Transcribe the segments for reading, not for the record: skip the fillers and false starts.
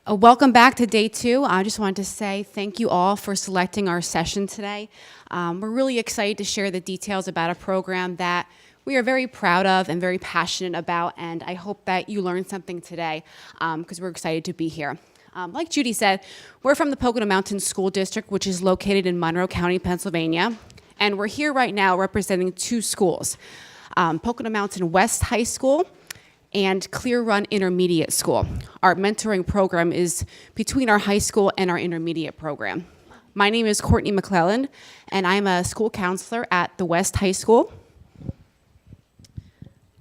Welcome back to day 2. I just wanted to say thank you all for selecting our session today. We're really excited to share the details about a program that we are very proud of and very passionate about, and I hope that you learned something today because we're excited to be here. Like Judy said, we're from the Pocono Mountain School District, which is located in Monroe County, Pennsylvania, and we're here right now representing 2 schools, Pocono Mountain West High School and Clear Run Intermediate School. Our mentoring program is between our high school and our intermediate program. My name is Courtney McClellan, and I'm a school counselor at the West High School.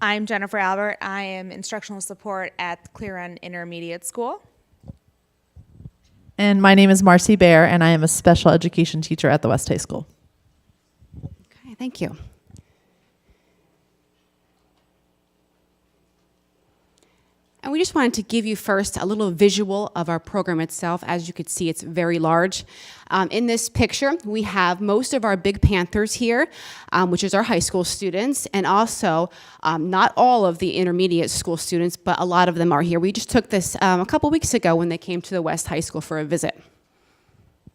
I'm Jennifer Albert. I am instructional support at Clear Run Intermediate School. And my name is Marcy Bear, and I am a special education teacher at the West High School. Okay, thank you. And we just wanted to give you first a little visual of our program itself. As you can see, it's very large. In this picture, we have most of our Big Panthers here, which is our high school students, and also not all of the intermediate school students, but a lot of them are here. We just took this a couple weeks ago when they came to the West High School for a visit.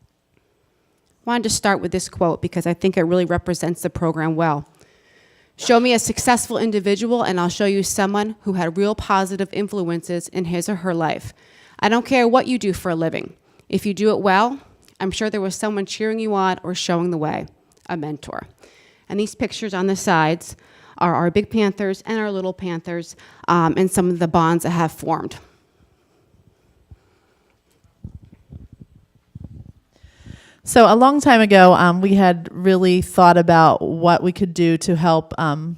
I wanted to start with this quote because I think it really represents the program well. Show me a successful individual and I'll show you someone who had real positive influences in his or her life. I don't care what you do for a living. If you do it well, I'm sure there was someone cheering you on or showing the way, a mentor. And these pictures on the sides are our Big Panthers and our Little Panthers and some of the bonds that have formed. So a long time ago, we had really thought about what we could do to help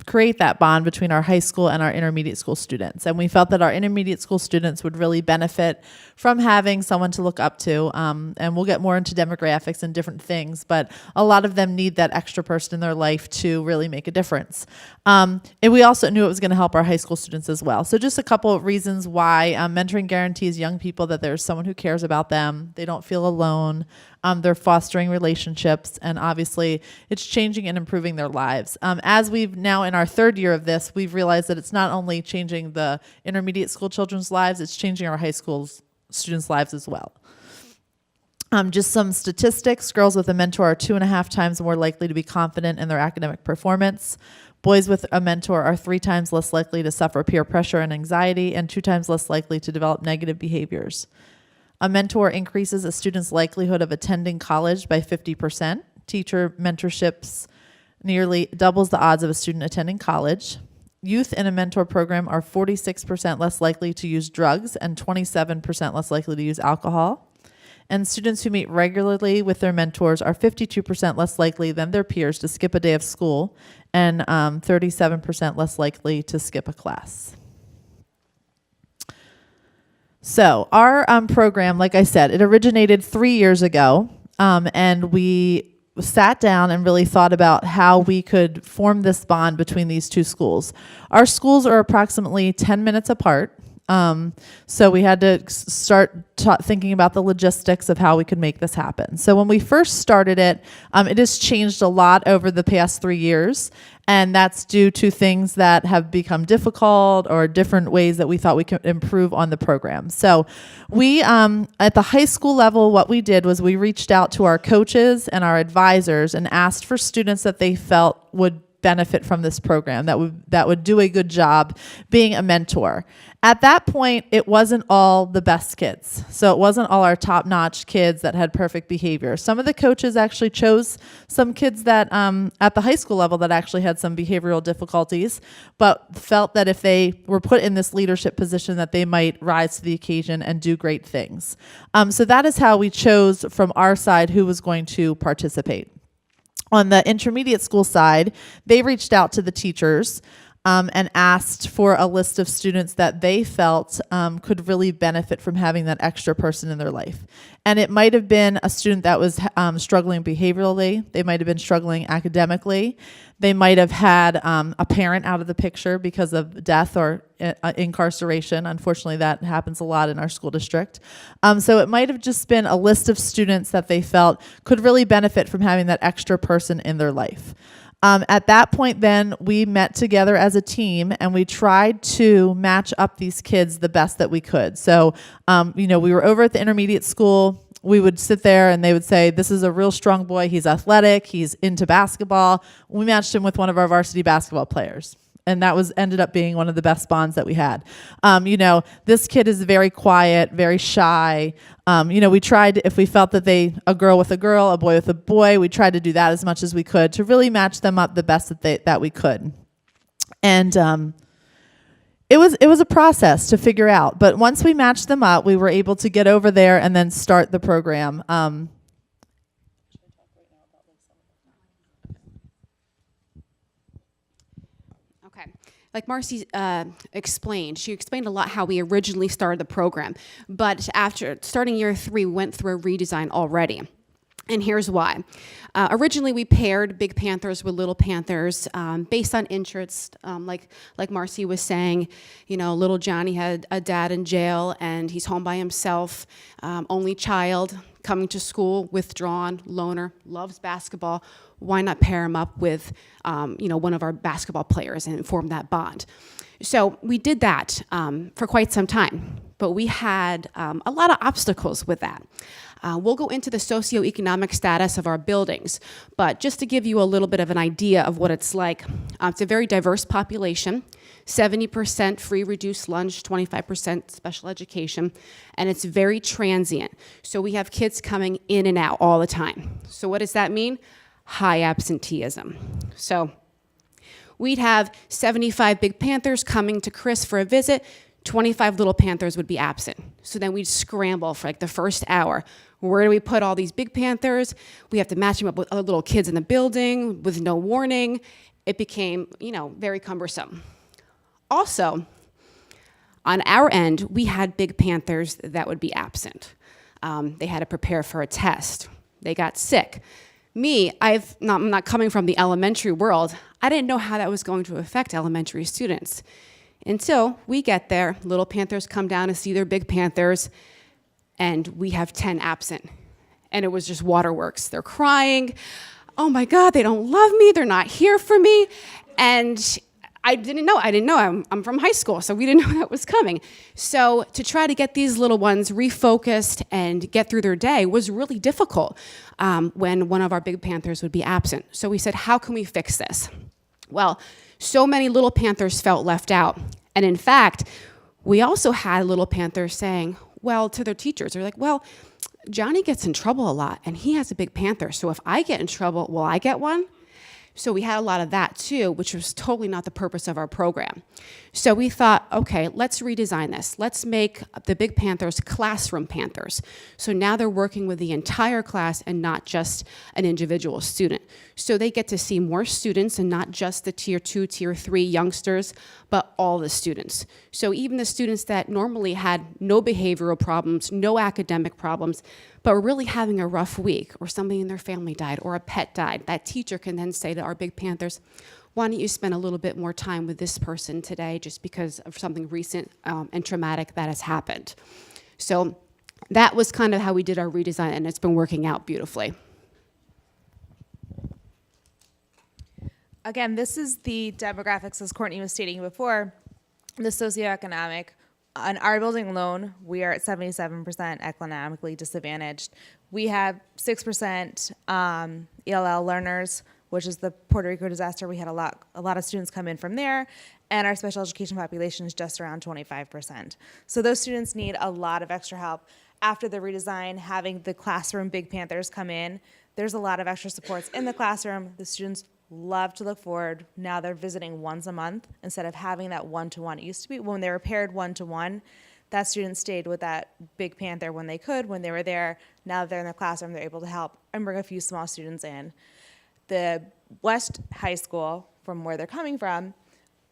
create that bond between our high school and our intermediate school students. And we felt that our intermediate school students would really benefit from having someone to look up to. And we'll get more into demographics and different things, but a lot of them need that extra person in their life to really make a difference. And we also knew it was going to help our high school students as well. So just a couple of reasons why mentoring guarantees young people that there's someone who cares about them. They don't feel alone. They're fostering relationships, and obviously it's changing and improving their lives. As we've now in our 3rd year of this, we've realized that it's not only changing the intermediate school children's lives, it's changing our high school students' lives as well. Just some statistics, girls with a mentor are 2.5 times more likely to be confident in their academic performance. Boys with a mentor are 3 times less likely to suffer peer pressure and anxiety, and 2 times less likely to develop negative behaviors. A mentor increases a student's likelihood of attending college by 50%. Teacher mentorships nearly doubles the odds of a student attending college. Youth in a mentor program are 46% less likely to use drugs and 27% less likely to use alcohol. And students who meet regularly with their mentors are 52% less likely than their peers to skip a day of school and 37% less likely to skip a class. So our program, like I said, it originated 3 years ago, and we sat down and really thought about how we could form this bond between these 2 schools. Our schools are approximately 10 minutes apart, so we had to start thinking about the logistics of how we could make this happen. So when we first started it, it has changed a lot over the past 3 years. And that's due to things that have become difficult or different ways that we thought we could improve on the program. So we, at the high school level, what we did was we reached out to our coaches and our advisors and asked for students that they felt would benefit from this program, that would do a good job being a mentor. At that point, it wasn't all the best kids. So it wasn't all our top-notch kids that had perfect behavior. Some of the coaches actually chose some kids that at the high school level that actually had some behavioral difficulties, but felt that if they were put in this leadership position that they might rise to the occasion and do great things. So that is how we chose from our side who was going to participate. On the intermediate school side, they reached out to the teachers and asked for a list of students that they felt could really benefit from having that extra person in their life. And it might have been a student that was struggling behaviorally. They might have been struggling academically. They might have had a parent out of the picture because of death or incarceration. Unfortunately, that happens a lot in our school district. So it might have just been a list of students that they felt could really benefit from having that extra person in their life. At that point, then we met together as a team and we tried to match up these kids the best that we could. So, we were over at the intermediate school. We would sit there and they would say, this is a real strong boy. He's athletic. He's into basketball. We matched him with one of our varsity basketball players. And that ended up being one of the best bonds that we had. This kid is very quiet, very shy. We tried, if we felt that a girl with a girl, a boy with a boy, we tried to do that as much as we could to really match them up the best that we could. And it was a process to figure out. But once we matched them up, we were able to get over there and then start the program. Okay. Like Marcy explained, she explained a lot how we originally started the program. But after starting year 3, we went through a redesign already. And here's why. Originally, we paired Big Panthers with Little Panthers based on interest. Like Marcy was saying, little Johnny had a dad in jail and he's home by himself, only child, coming to school, withdrawn, loner, loves basketball. Why not pair him up with, one of our basketball players and form that bond? So we did that for quite some time, but we had a lot of obstacles with that. We'll go into the socioeconomic status of our buildings, but just to give you a little bit of an idea of what it's like, it's a very diverse population, 70% free reduced lunch, 25% special education, and it's very transient. So we have kids coming in and out all the time. So what does that mean? High absenteeism. So we'd have 75 Big Panthers coming to CRIS for a visit, 25 Little Panthers would be absent. So then we'd scramble for the first hour. Where do we put all these Big Panthers? We have to match them up with other little kids in the building with no warning. It became, very cumbersome. Also, on our end, we had Big Panthers that would be absent. They had to prepare for a test. They got sick. Me, I'm not coming from the elementary world. I didn't know how that was going to affect elementary students. Until we get there, Little Panthers come down to see their Big Panthers, and we have 10 absent. And it was just waterworks. They're crying. Oh my God, they don't love me. They're not here for me. And I didn't know. I'm from high school, so we didn't know that was coming. So to try to get these little ones refocused and get through their day was really difficult when one of our Big Panthers would be absent. So we said, how can we fix this? Well, so many Little Panthers felt left out. And in fact, we also had Little Panthers saying, to their teachers, they're like, Johnny gets in trouble a lot and he has a Big Panther. So if I get in trouble, will I get one? So we had a lot of that too, which was totally not the purpose of our program. So we thought, okay, let's redesign this. Let's make the Big Panthers classroom Panthers. So now they're working with the entire class and not just an individual student. So they get to see more students and not just the tier 2, tier 3 youngsters, but all the students. So even the students that normally had no behavioral problems, no academic problems, but were really having a rough week or somebody in their family died or a pet died, that teacher can then say to our Big Panthers, why don't you spend a little bit more time with this person today just because of something recent and traumatic that has happened. So that was kind of how we did our redesign, and it's been working out beautifully. Again, this is the demographics, as Courtney was stating before, the socioeconomic. On our building alone, we are at 77% economically disadvantaged. We have 6% ELL learners, which is the Puerto Rico disaster. We had a lot of students come in from there, and our special education population is just around 25%. So those students need a lot of extra help. After the redesign, having the classroom Big Panthers come in, there's a lot of extra supports in the classroom. The students love to look forward. Now they're visiting once a month instead of having that one-to-one. It used to be when they were paired one-to-one, that student stayed with that Big Panther when they could, when they were there. Now that they're in the classroom, they're able to help and bring a few small students in. The West High School, from where they're coming from,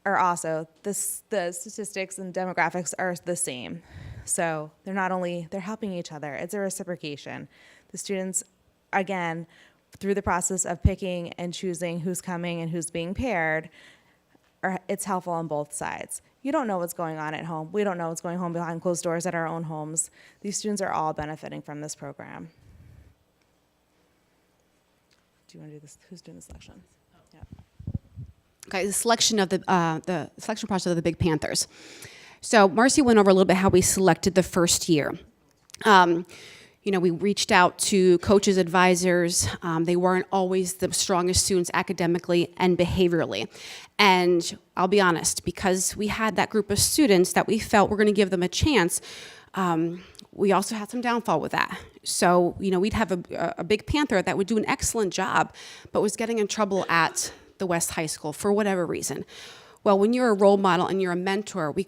are also, the statistics and demographics are the same. So they're helping each other. It's a reciprocation. The students, again, through the process of picking and choosing who's coming and who's being paired, it's helpful on both sides. You don't know what's going on at home. We don't know what's going on behind closed doors at our own homes. These students are all benefiting from this program. Do you want to do this? Who's doing this section? Yeah. Okay, the selection process of the Big Panthers. So Marcy went over a little bit how we selected the first year. We reached out to coaches, advisors. They weren't always the strongest students academically and behaviorally. And I'll be honest, because we had that group of students that we felt were going to give them a chance, we also had some downfall with that. So, we'd have a Big Panther that would do an excellent job, but was getting in trouble at the West High School for whatever reason. Well, when you're a role model and you're a mentor, we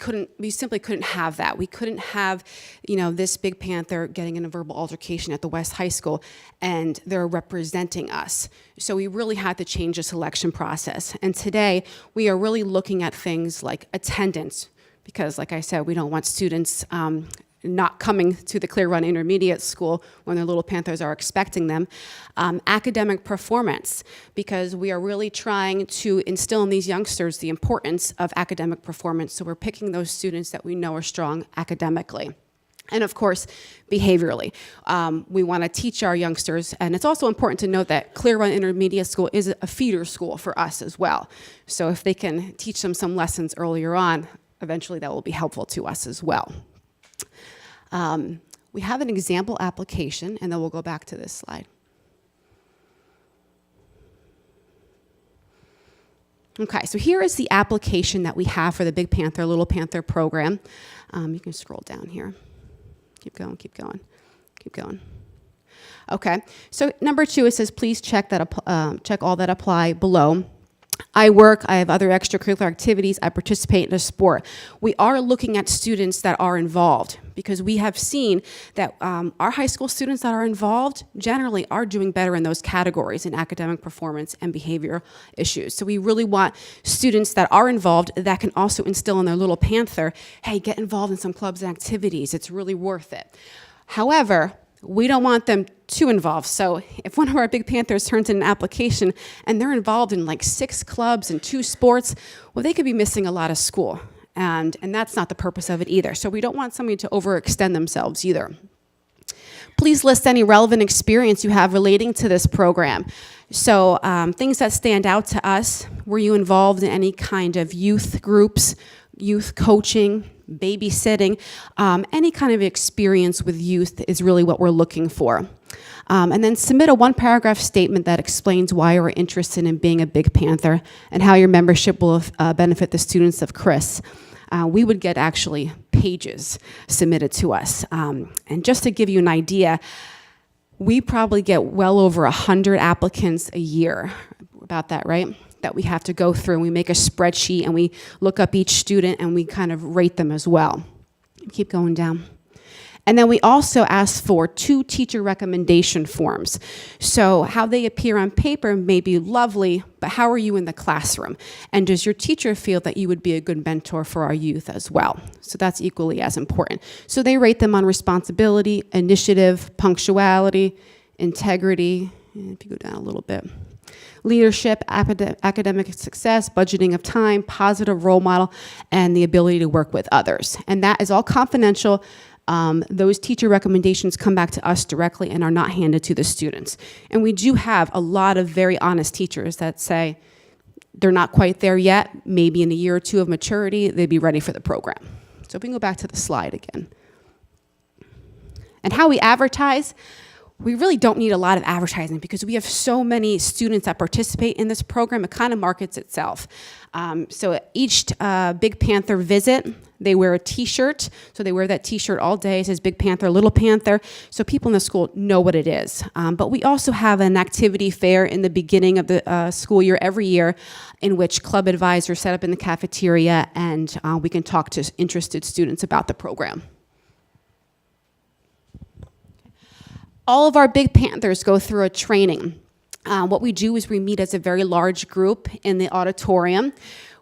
simply couldn't have that. We couldn't have, this Big Panther getting in a verbal altercation at the West High School and they're representing us. So we really had to change the selection process. And today we are really looking at things like attendance, because like I said, we don't want students not coming to the Clear Run Intermediate School when their little Panthers are expecting them. Academic performance, because we are really trying to instill in these youngsters the importance of academic performance. So we're picking those students that we know are strong academically. And of course, behaviorally. We want to teach our youngsters, and it's also important to note that Clear Run Intermediate School is a feeder school for us as well. So if they can teach them some lessons earlier on, eventually that will be helpful to us as well. We have an example application, and then we'll go back to this slide. Okay, so here is the application that we have for the Big Panther, Little Panther program. You can scroll down here. Keep going, keep going, keep going. Okay, so number 2, it says, please check all that apply below. I have other extracurricular activities, I participate in a sport. We are looking at students that are involved, because we have seen that our high school students that are involved generally are doing better in those categories in academic performance and behavior issues. So we really want students that are involved that can also instill in their little Panther, hey, get involved in some clubs and activities, it's really worth it. However, we don't want them too involved. So if one of our Big Panthers turns in an application and they're involved in like 6 clubs and 2 sports, well, they could be missing a lot of school. And that's not the purpose of it either. So we don't want somebody to overextend themselves either. Please list any relevant experience you have relating to this program. So things that stand out to us: were you involved in any kind of youth groups, youth coaching, babysitting? Any kind of experience with youth is really what we're looking for. And then submit a 1-paragraph statement that explains why you're interested in being a Big Panther and how your membership will benefit the students of CRIS. We would get actually pages submitted to us. And just to give you an idea, we probably get well over 100 applicants a year. About that, right? That we have to go through, and we make a spreadsheet and we look up each student and we kind of rate them as well. Keep going down. And then we also ask for 2 teacher recommendation forms. So how they appear on paper may be lovely, but how are you in the classroom? And does your teacher feel that you would be a good mentor for our youth as well? So that's equally as important. So they rate them on responsibility, initiative, punctuality, integrity, and if you go down a little bit, leadership, academic success, budgeting of time, positive role model, and the ability to work with others. And that is all confidential. Those teacher recommendations come back to us directly and are not handed to the students. And we do have a lot of very honest teachers that say they're not quite there yet. Maybe in a year or 2 of maturity, they'd be ready for the program. So if we can go back to the slide again. And how we advertise, we really don't need a lot of advertising because we have so many students that participate in this program. It kind of markets itself. So at each Big Panther visit, they wear a T-shirt. So they wear that T-shirt all day. It says Big Panther, Little Panther. So people in the school know what it is. But we also have an activity fair in the beginning of the school year every year, in which club advisors set up in the cafeteria, and we can talk to interested students about the program. All of our Big Panthers go through a training. What we do is we meet as a very large group in the auditorium.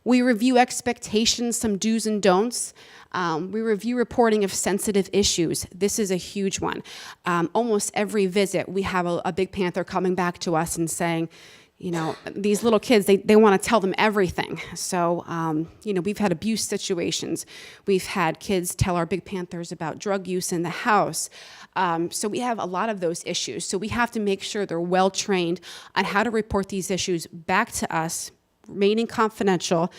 We review expectations, some do's and don'ts. We review reporting of sensitive issues. This is a huge one. Almost every visit, we have a Big Panther coming back to us and saying, you know, these little kids, they want to tell them everything. So, you know, we've had abuse situations. We've had kids tell our Big Panthers about drug use in the house. So we have a lot of those issues. So we have to make sure they're well trained on how to report these issues back to us remaining confidential,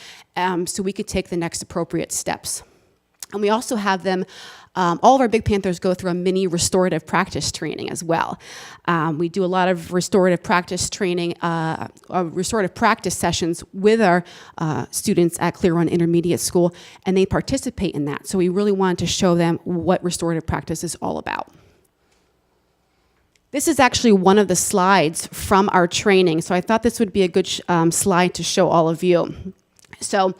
so we could take the next appropriate steps. And we also have them, all of our Big Panthers go through a mini restorative practice training as well. We do a lot of restorative practice training, restorative practice sessions with our students at Clear Run Intermediate School, and they participate in that. So we really wanted to show them what restorative practice is all about. This is actually one of the slides from our training, so I thought this would be a good slide to show all of you. So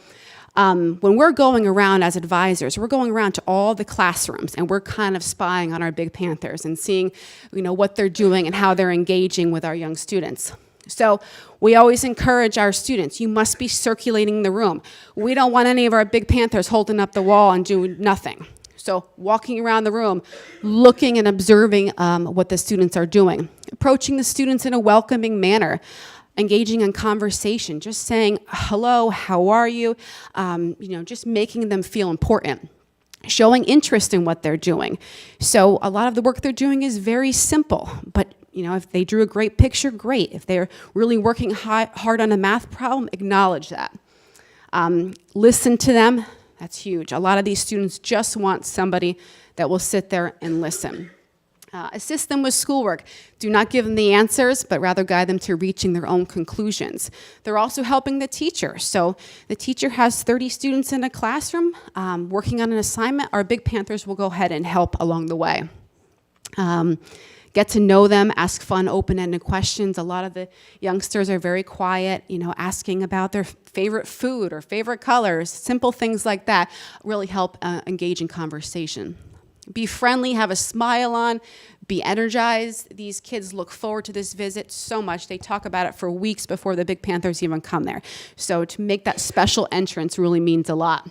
when we're going around as advisors, we're going around to all the classrooms, and we're kind of spying on our Big Panthers and seeing, what they're doing and how they're engaging with our young students. So we always encourage our students, you must be circulating the room. We don't want any of our Big Panthers holding up the wall and doing nothing. So walking around the room, looking and observing what the students are doing, approaching the students in a welcoming manner, engaging in conversation, just saying, hello, how are you? Just making them feel important, showing interest in what they're doing. So a lot of the work they're doing is very simple, but if they drew a great picture, great. If they're really working hard on a math problem, acknowledge that. Listen to them. That's huge. A lot of these students just want somebody that will sit there and listen. Assist them with schoolwork. Do not give them the answers, but rather guide them to reaching their own conclusions. They're also helping the teacher. So the teacher has 30 students in a classroom working on an assignment. Our Big Panthers will go ahead and help along the way. Get to know them, ask fun, open-ended questions. A lot of the youngsters are very quiet, asking about their favorite food or favorite colors. Simple things like that really help engage in conversation. Be friendly, have a smile on, be energized. These kids look forward to this visit so much. They talk about it for weeks before the Big Panthers even come there. So to make that special entrance really means a lot.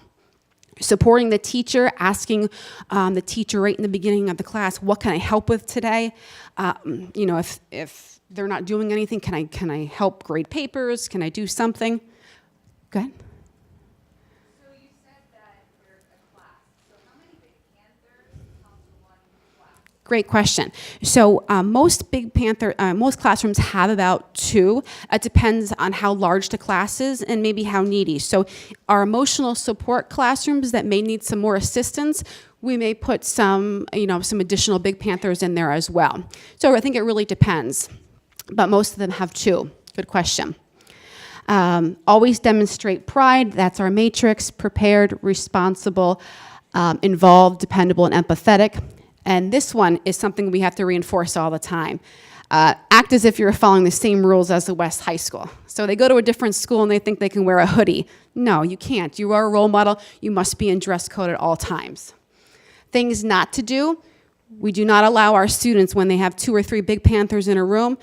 Supporting the teacher, asking the teacher right in the beginning of the class, what can I help with today? If they're not doing anything, can I help grade papers? Can I do something? Go ahead. So you said that you're a class. So how many Big Panthers come to one class? Great question. So most classrooms have about 2. It depends on how large the class is and maybe how needy. So our emotional support classrooms that may need some more assistance, we may put some additional Big Panthers in there as well. So I think it really depends, but most of them have 2. Good question. Always demonstrate pride. That's our matrix: prepared, responsible, involved, dependable, and empathetic. And this one is something we have to reinforce all the time. Act as if you're following the same rules as the West High School. So they go to a different school and they think they can wear a hoodie. No, you can't. You are a role model. You must be in dress code at all times. Things not to do. We do not allow our students, when they have 2 or 3 Big Panthers in a room,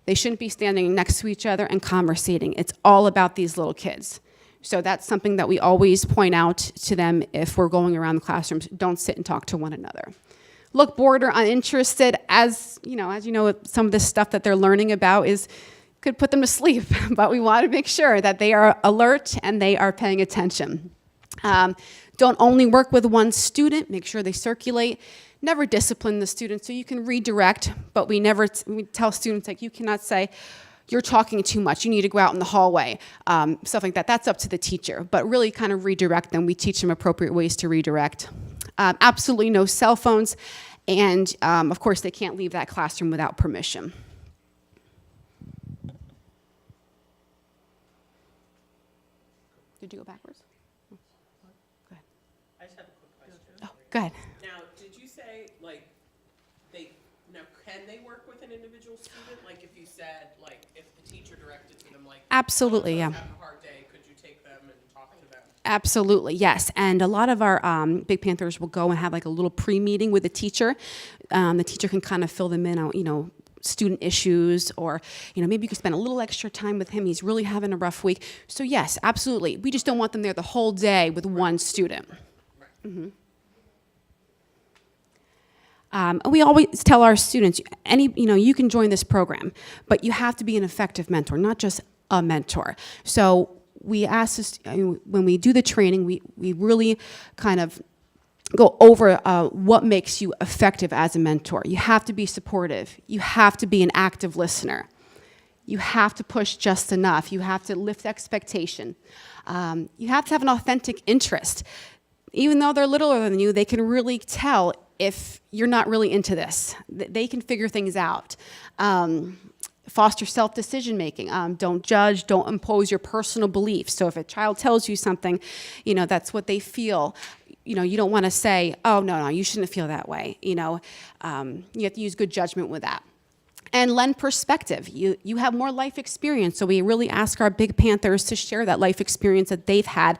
they shouldn't be standing next to each other and conversating. It's all about these little kids. So that's something that we always point out to them if we're going around the classrooms. Don't sit and talk to one another. Look bored or uninterested. As you know, some of this stuff that they're learning about could put them to sleep, but we want to make sure that they are alert and they are paying attention. Don't only work with one student. Make sure they circulate. Never discipline the student, so you can redirect, but we tell students, you cannot say, you're talking too much, you need to go out in the hallway, stuff like that. That's up to the teacher, but really kind of redirect them. We teach them appropriate ways to redirect. Absolutely no cell phones, and of course they can't leave that classroom without permission. Did you go backwards? Go ahead. I just have a quick question. Oh, go ahead. Now, did you say, can they work with an individual student? Like, if you said, if the teacher directed to them, Absolutely, yeah. Having a hard day, could you take them and talk to them? Absolutely, yes. And a lot of our Big Panthers will go and have a little pre-meeting with the teacher. The teacher can kind of fill them in on, student issues, or maybe you could spend a little extra time with him. He's really having a rough week. So yes, absolutely. We just don't want them there the whole day with one student. Right. Mm-hmm. We always tell our students, you can join this program, but you have to be an effective mentor, not just a mentor. So we ask this, when we do the training, we really kind of go over what makes you effective as a mentor. You have to be supportive. You have to be an active listener. You have to push just enough. You have to lift expectation. You have to have an authentic interest. Even though they're littler than you, they can really tell if you're not really into this. They can figure things out. Foster self-decision making. Don't judge, don't impose your personal beliefs. So if a child tells you something, that's what they feel. You don't want to say, oh, no, you shouldn't feel that way. You have to use good judgment with that. And lend perspective. You have more life experience, so we really ask our Big Panthers to share that life experience that they've had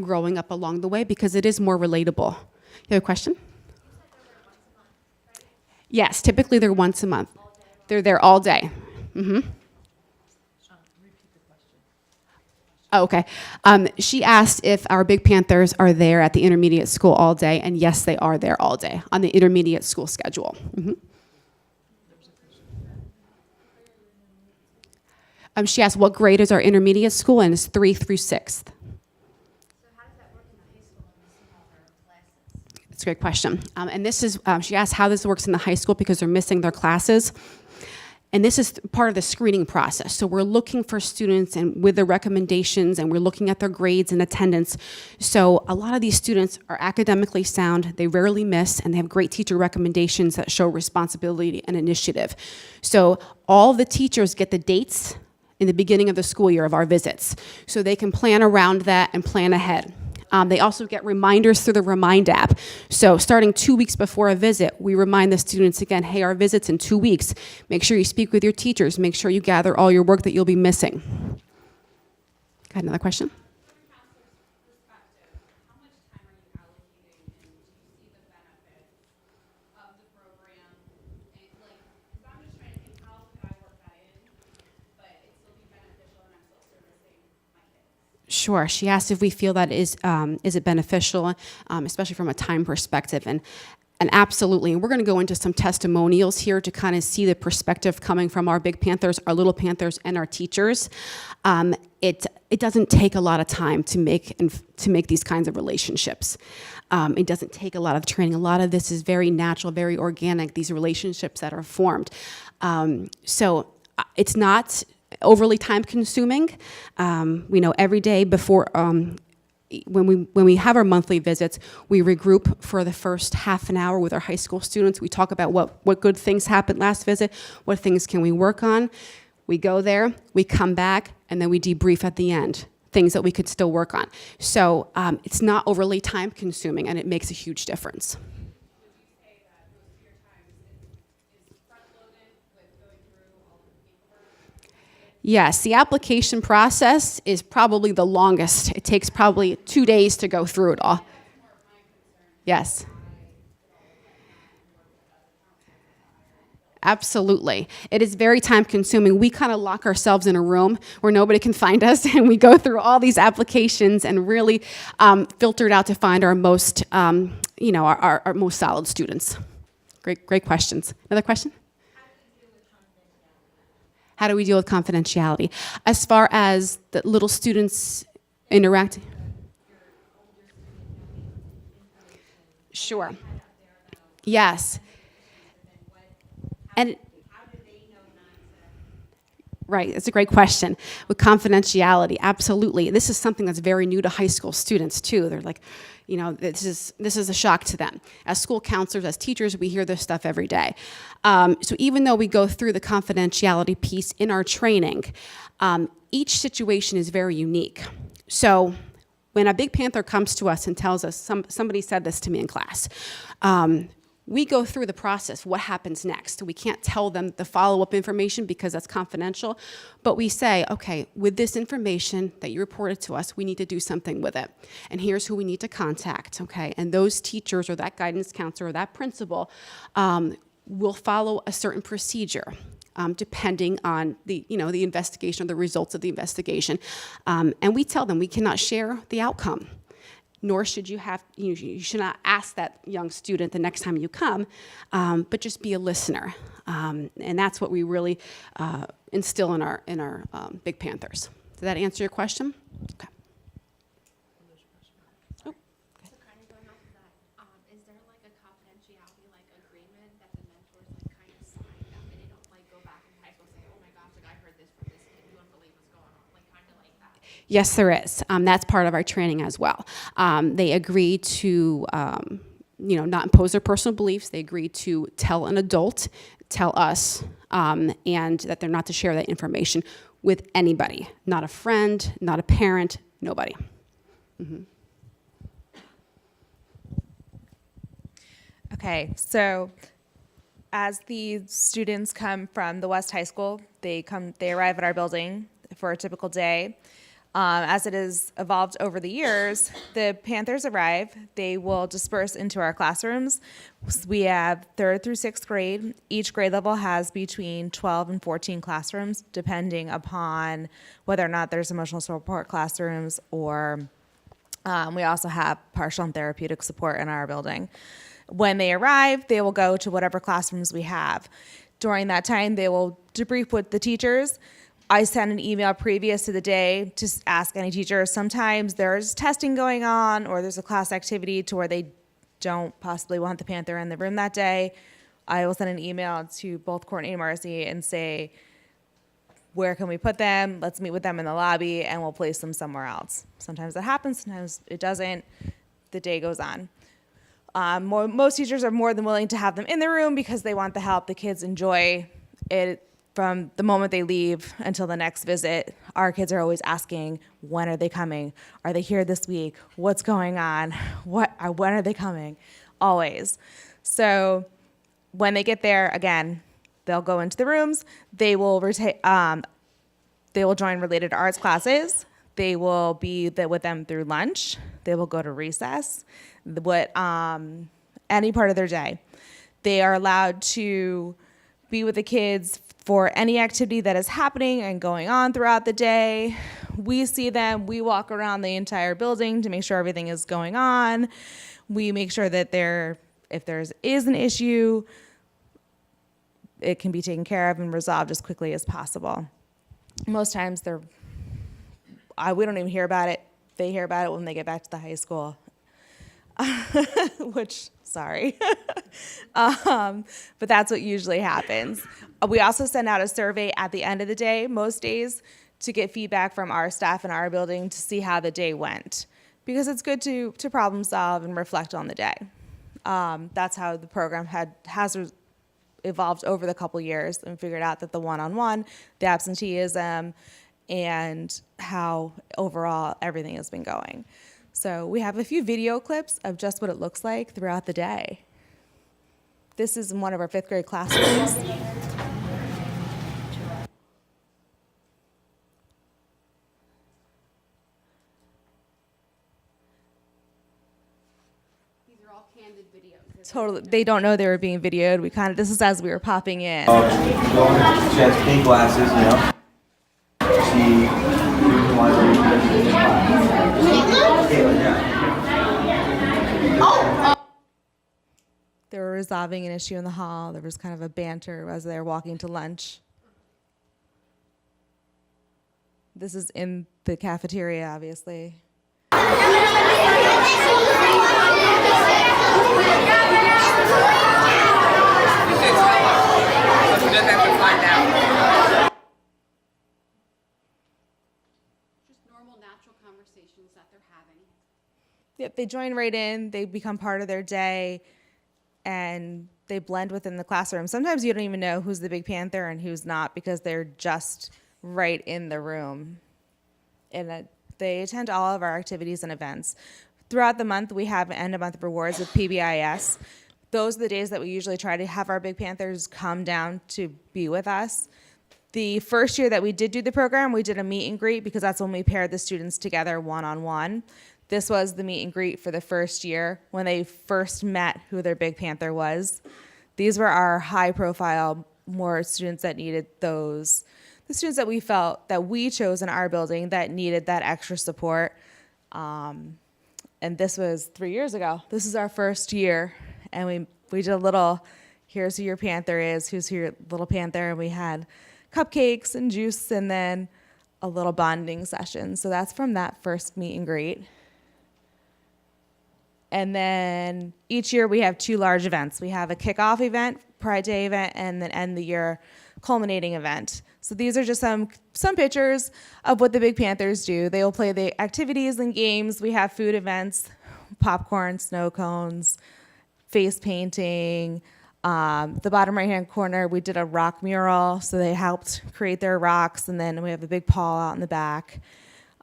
growing up along the way, because it is more relatable. You have a question? Yes, typically they're once a month. They're there all day. Mm-hmm. Oh, okay. She asked if our Big Panthers are there at the intermediate school all day, and yes, they are there all day on the intermediate school schedule. Mm-hmm. She asked what grade is our intermediate school, and it's 3 through 6th. So how does that work in the high school when we see all their classes? It's a great question. And this is, she asked how this works in the high school because they're missing their classes. And this is part of the screening process. So we're looking for students and with the recommendations, and we're looking at their grades and attendance. So a lot of these students are academically sound, they rarely miss, and they have great teacher recommendations that show responsibility and initiative. So all the teachers get the dates in the beginning of the school year of our visits, so they can plan around that and plan ahead. They also get reminders through the Remind app. So starting 2 weeks before a visit, we remind the students again, hey, our visit's in 2 weeks. Make sure you speak with your teachers. Make sure you gather all your work that you'll be missing. Got another question? Sure. She asked if we feel that is it beneficial, especially from a time perspective, and absolutely. And we're going to go into some testimonials here to kind of see the perspective coming from our Big Panthers, our Little Panthers, and our teachers. It doesn't take a lot of time to make these kinds of relationships. It doesn't take a lot of training. A lot of this is very natural, very organic. These relationships that are formed. So it's not overly time consuming. We know every day before, when we have our monthly visits, we regroup for the first half an hour with our high school students. We talk about what good things happened last visit, what things can we work on. We go there, we come back, and then we debrief at the end, things that we could still work on. So it's not overly time consuming, and it makes a huge difference. Yes, the application process is probably the longest. It takes probably 2 days to go through it all. Yes. Absolutely. It is very time consuming. We kind of lock ourselves in a room where nobody can find us, and we go through all these applications and really filter it out to find our most, our most solid students. Great questions. Another question? How do we deal with confidentiality? As far as the little students interacting? Sure. Yes. And right, it's a great question. With confidentiality, absolutely. This is something that's very new to high school students too. They're like, this is a shock to them. As school counselors, as teachers, we hear this stuff every day. So even though we go through the confidentiality piece in our training, each situation is very unique. So when a Big Panther comes to us and tells us, somebody said this to me in class, we go through the process. What happens next? We can't tell them the follow-up information because that's confidential, but we say, okay, with this information that you reported to us, we need to do something with it. And here's who we need to contact, okay? And those teachers or that guidance counselor or that principal will follow a certain procedure. Depending on the investigation or the results of the investigation. And we tell them we cannot share the outcome. Nor should you should not ask that young student the next time you come, but just be a listener. And that's what we really instill in our Big Panthers. Did that answer your question? Okay. So kind of going off of that, is there like a confidentiality agreement that the mentors kind of sign that they don't go back in high school and say, oh my gosh, I heard this Yes, there is. That's part of our training as well. They agree to, not impose their personal beliefs. They agree to tell an adult, tell us, and that they're not to share that information with anybody. Not a friend, not a parent, nobody. Okay, so as the students come from the West High School, they arrive at our building for a typical day. As it has evolved over the years, the Panthers arrive. They will disperse into our classrooms. We have 3rd through 6th grade. Each grade level has between 12 and 14 classrooms, depending upon whether or not there's emotional support classrooms, or we also have partial and therapeutic support in our building. When they arrive, they will go to whatever classrooms we have. During that time, they will debrief with the teachers. I send an email previous to the day to ask any teacher. Sometimes there's testing going on, or there's a class activity to where they don't possibly want the Panther in the room that day. I will send an email to both Courtney and Marcy and say, where can we put them? Let's meet with them in the lobby, and we'll place them somewhere else. Sometimes that happens, sometimes it doesn't. The day goes on. Most teachers are more than willing to have them in the room because they want the help. The kids enjoy it from the moment they leave until the next visit. Our kids are always asking, when are they coming? Are they here this week? What's going on? When are they coming? Always. So when they get there, again, they'll go into the rooms. They will join related arts classes. They will be with them through lunch. They will go to recess, any part of their day. They are allowed to be with the kids for any activity that is happening and going on throughout the day. We see them. We walk around the entire building to make sure everything is going on. We make sure that if there is an issue, it can be taken care of and resolved as quickly as possible. Most times we don't even hear about it. They hear about it when they get back to the high school, which, sorry. But that's what usually happens. We also send out a survey at the end of the day, most days, to get feedback from our staff in our building to see how the day went, because it's good to problem solve and reflect on the day. That's how the program has evolved over the couple years, and figured out that the one-on-one, the absenteeism, and how overall everything has been going. So we have a few video clips of just what it looks like throughout the day. This is in one of our 5th grade classrooms. These are all candid videos. Totally, they don't know they were being videoed. This is as we were popping in. She has pink glasses, you know. They were resolving an issue in the hall. There was kind of a banter as they were walking to lunch. This is in the cafeteria, obviously. Just normal, natural conversations that they're having. Yep, they join right in. They become part of their day, and they blend within the classroom. Sometimes you don't even know who's the Big Panther and who's not, because they're just right in the room. And they attend all of our activities and events. Throughout the month, we have end-of-month rewards with PBIS. Those are the days that we usually try to have our Big Panthers come down to be with us. The first year that we did do the program, we did a meet and greet, because that's when we paired the students together one-on-one. This was the meet and greet for the first year, when they first met who their Big Panther was. These were our high-profile, more students that needed those, the students that we felt that we chose in our building that needed that extra support. And this was 3 years ago. This is our first year, and we did a little, here's who your Panther is, who's your little Panther, and we had cupcakes and juice, and then a little bonding session. So that's from that first meet and greet. And then each year we have 2 large events. We have a kickoff event, Pride Day event, and then end the year culminating event. So these are just some pictures of what the Big Panthers do. They will play the activities and games. We have food events, popcorn, snow cones, face painting. The bottom right-hand corner, we did a rock mural, so they helped create their rocks, and then we have a big pall out in the back.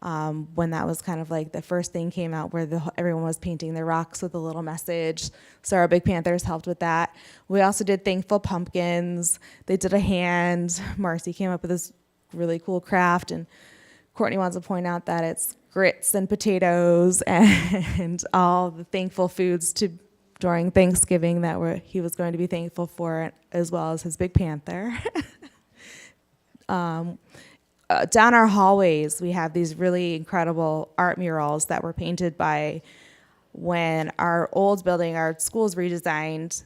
When that was kind of like the first thing came out where everyone was painting their rocks with a little message. So our Big Panthers helped with that. We also did thankful pumpkins. They did a hand. Marcy came up with this really cool craft, and Courtney wants to point out that it's grits and potatoes and all the thankful foods during Thanksgiving that he was going to be thankful for, as well as his Big Panther. Down our hallways, we have these really incredible art murals that were painted by when our old building, our school's redesigned,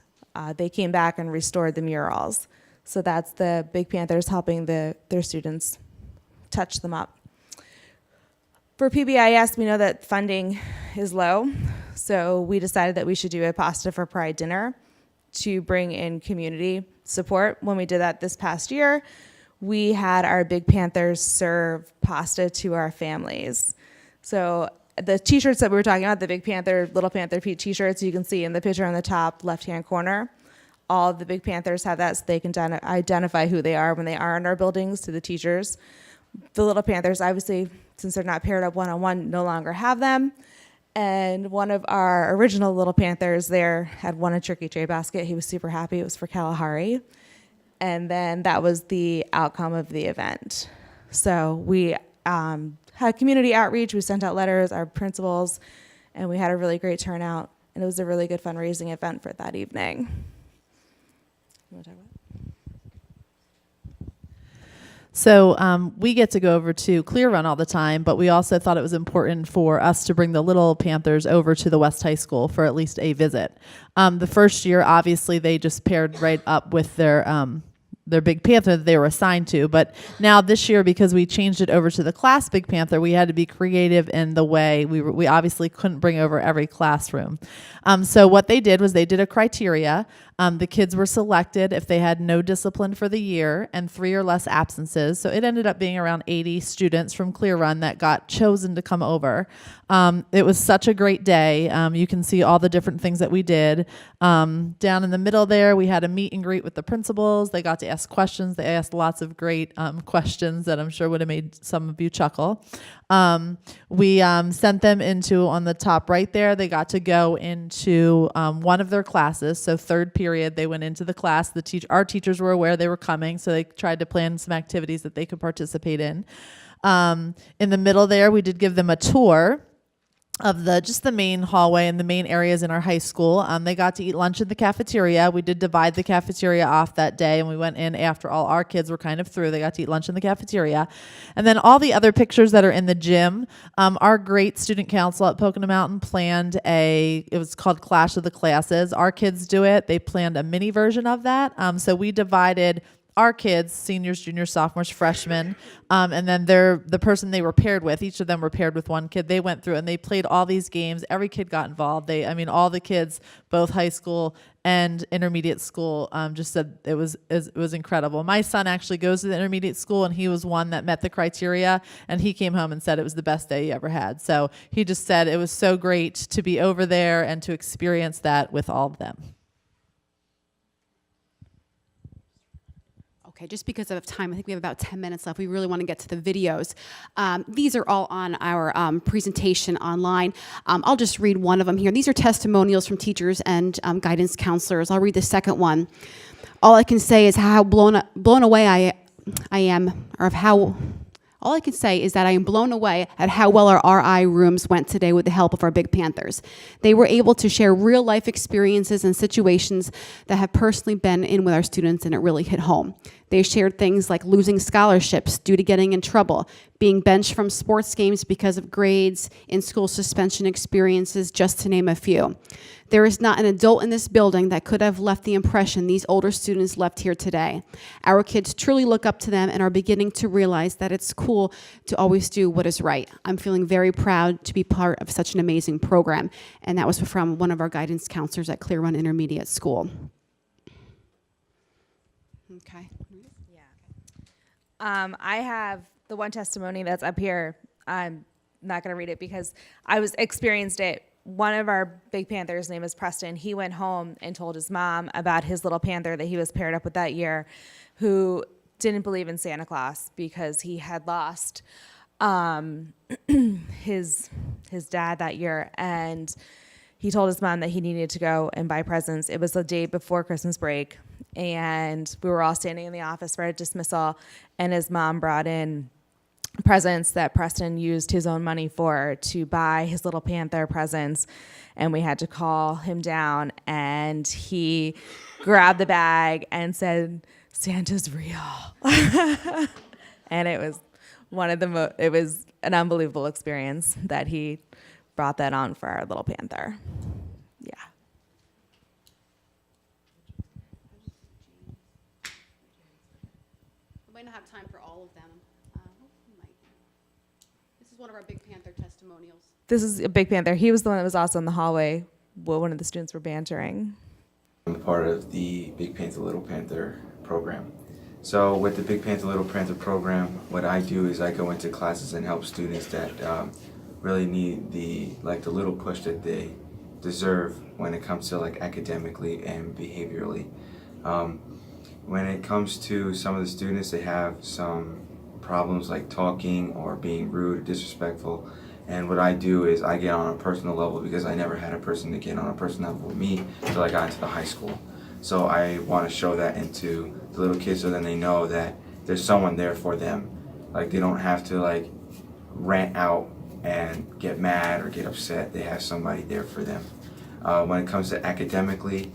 they came back and restored the murals. So that's the Big Panthers helping their students touch them up. For PBIS, we know that funding is low, so we decided that we should do a Pasta for Pride dinner to bring in community support. When we did that this past year, we had our Big Panthers serve pasta to our families. So the t-shirts that we were talking about, the Big Panther, Little Panther t-shirts, you can see in the picture on the top left-hand corner, all of the Big Panthers have that so they can identify who they are when they are in our buildings to the teachers. The Little Panthers, obviously, since they're not paired up one-on-one, no longer have them. And one of our original Little Panthers there had won a turkey tray basket. He was super happy. It was for Kalahari. And then that was the outcome of the event. So we had community outreach. We sent out letters, our principals, and we had a really great turnout. And it was a really good fundraising event for that evening. You want to talk about it? So we get to go over to Clear Run all the time, but we also thought it was important for us to bring the Little Panthers over to the West High School for at least a visit. The first year, obviously, they just paired right up with their Big Panther that they were assigned to. But now this year, because we changed it over to the class Big Panther, we had to be creative in the way we obviously couldn't bring over every classroom. So what they did was they did a criteria. The kids were selected if they had no discipline for the year and 3 or less absences. So it ended up being around 80 students from Clear Run that got chosen to come over. It was such a great day. You can see all the different things that we did. Down in the middle there, we had a meet and greet with the principals. They got to ask questions. They asked lots of great questions that I'm sure would have made some of you chuckle. We sent them into, on the top right there, they got to go into one of their classes. So third period, they went into the class. Our teachers were aware they were coming, so they tried to plan some activities that they could participate in. In the middle there, we did give them a tour of just the main hallway and the main areas in our high school. They got to eat lunch in the cafeteria. We did divide the cafeteria off that day, and we went in after all our kids were kind of through. They got to eat lunch in the cafeteria. And then all the other pictures that are in the gym, our great student council at Pocono Mountain planned it was called Clash of the Classes. Our kids do it. They planned a mini version of that. So we divided our kids, seniors, juniors, sophomores, freshmen, and then the person they were paired with, each of them were paired with one kid. They went through and they played all these games. Every kid got involved. All the kids, both high school and intermediate school, just said it was incredible. My son actually goes to the intermediate school, and he was one that met the criteria, and he came home and said it was the best day he ever had. So he just said it was so great to be over there and to experience that with all of them. Okay, just because of time, I think we have about 10 minutes left. We really want to get to the videos. These are all on our presentation online. I'll just read one of them here. These are testimonials from teachers and guidance counselors. I'll read the second one. All I can say is how blown away I am, or of how... All I can say is that I am blown away at how well our RI rooms went today with the help of our Big Panthers. They were able to share real life experiences and situations that have personally been in with our students, and it really hit home. They shared things like losing scholarships due to getting in trouble, being benched from sports games because of grades, in-school suspension experiences, just to name a few. There is not an adult in this building that could have left the impression these older students left here today. Our kids truly look up to them and are beginning to realize that it's cool to always do what is right. I'm feeling very proud to be part of such an amazing program. And that was from one of our guidance counselors at Clear Run Intermediate School. Okay. I have the one testimony that's up here. I'm not going to read it because I experienced it. One of our Big Panthers, name is Preston. He went home and told his mom about his little panther that he was paired up with that year, who didn't believe in Santa Claus because he had lost his dad that year, and he told his mom that he needed to go and buy presents. It was the day before Christmas break, and we were all standing in the office for a dismissal, and his mom brought in presents that Preston used his own money for to buy his little panther presents, and we had to call him down, and he grabbed the bag and said, "Santa's real." And it was it was an unbelievable experience that he brought that on for our little panther. Yeah. We might not have time for all of them. This is one of our Big Panther testimonials. This is a Big Panther. He was the one that was also in the hallway while one of the students were bantering. I'm part of the Big Panther Little Panther program. So with the Big Panther Little Panther program, what I do is I go into classes and help students that really need the little push that they deserve when it comes to academically and behaviorally. When it comes to some of the students, they have some problems like talking or being rude or disrespectful. And what I do is I get on a personal level because I never had a person to get on a personal level with me until I got into the high school. So I want to show that into the little kids so then they know that there's someone there for them. Like they don't have to rant out and get mad or get upset. They have somebody there for them. When it comes to academically,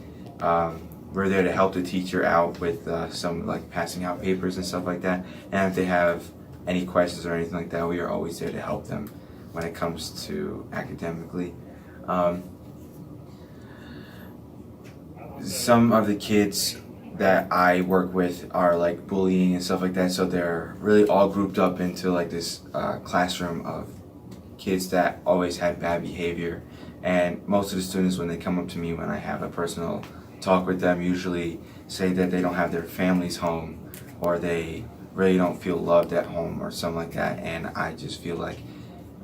we're there to help the teacher out with some passing out papers and stuff like that. And if they have any questions or anything like that, we are always there to help them when it comes to academically. Some of the kids that I work with are bullying and stuff like that, so they're really all grouped up into this classroom of kids that always had bad behavior. And most of the students, when they come up to me when I have a personal talk with them, usually say that they don't have their families home or they really don't feel loved at home or something like that. And I just feel like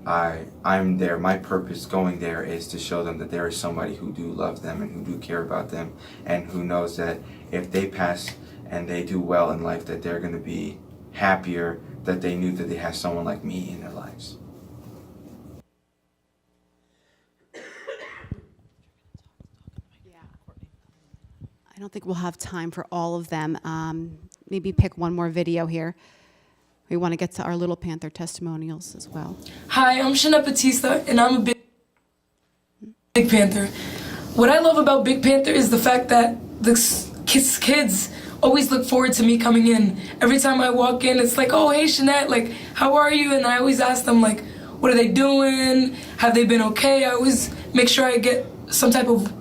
I'm there. My purpose going there is to show them that there is somebody who do love them and who do care about them and who knows that if they pass and they do well in life, that they're going to be happier that they knew that they have someone like me in their lives. I don't think we'll have time for all of them. Maybe pick one more video here. We want to get to our Little Panther testimonials as well. Hi, I'm Shana Batista, and I'm a Big Panther. What I love about Big Panther is the fact that the kids always look forward to me coming in. Every time I walk in, it's like, "Oh, hey, Shanette, how are you?" And I always ask them, what are they doing? Have they been okay? I always make sure I get some type of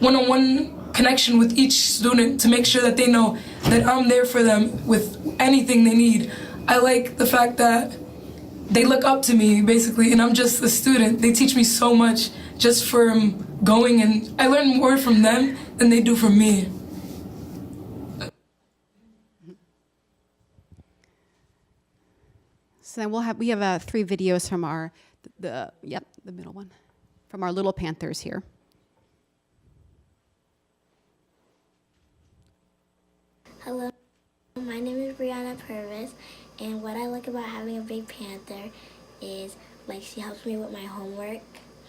one-on-one connection with each student to make sure that they know that I'm there for them with anything they need. I like the fact that they look up to me, basically, and I'm just a student. They teach me so much just from going, and I learn more from them than they do from me. So then we have 3 videos from the middle one, from our Little Panthers here. Hello, my name is Brianna Purvis, and what I like about having a Big Panther is she helps me with my homework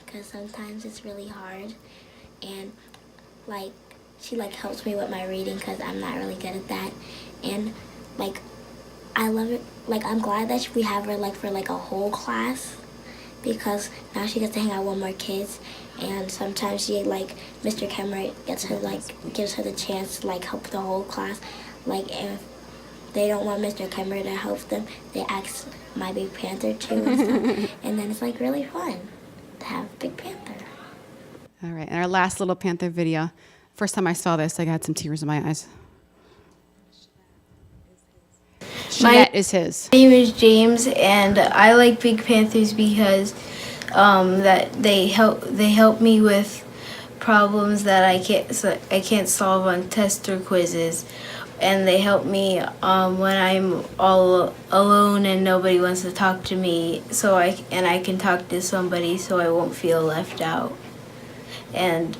because sometimes it's really hard, and she helps me with my reading because I'm not really good at that, and I love it. I'm glad that we have her for a whole class because now she gets to hang out with more kids, and sometimes she Mr. Kemmer gives her the chance to help the whole class. If they don't want Mr. Kemmer to help them, they ask my Big Panther to and stuff. And then it's really fun to have Big Panther. All right, and our last Little Panther video. First time I saw this, I got some tears in my eyes. Jeanette is his. My name is James, and I like Big Panthers because that they help me with problems that I can't solve on tests or quizzes, and they help me when I'm all alone and nobody wants to talk to me. I can talk to somebody, so I won't feel left out. And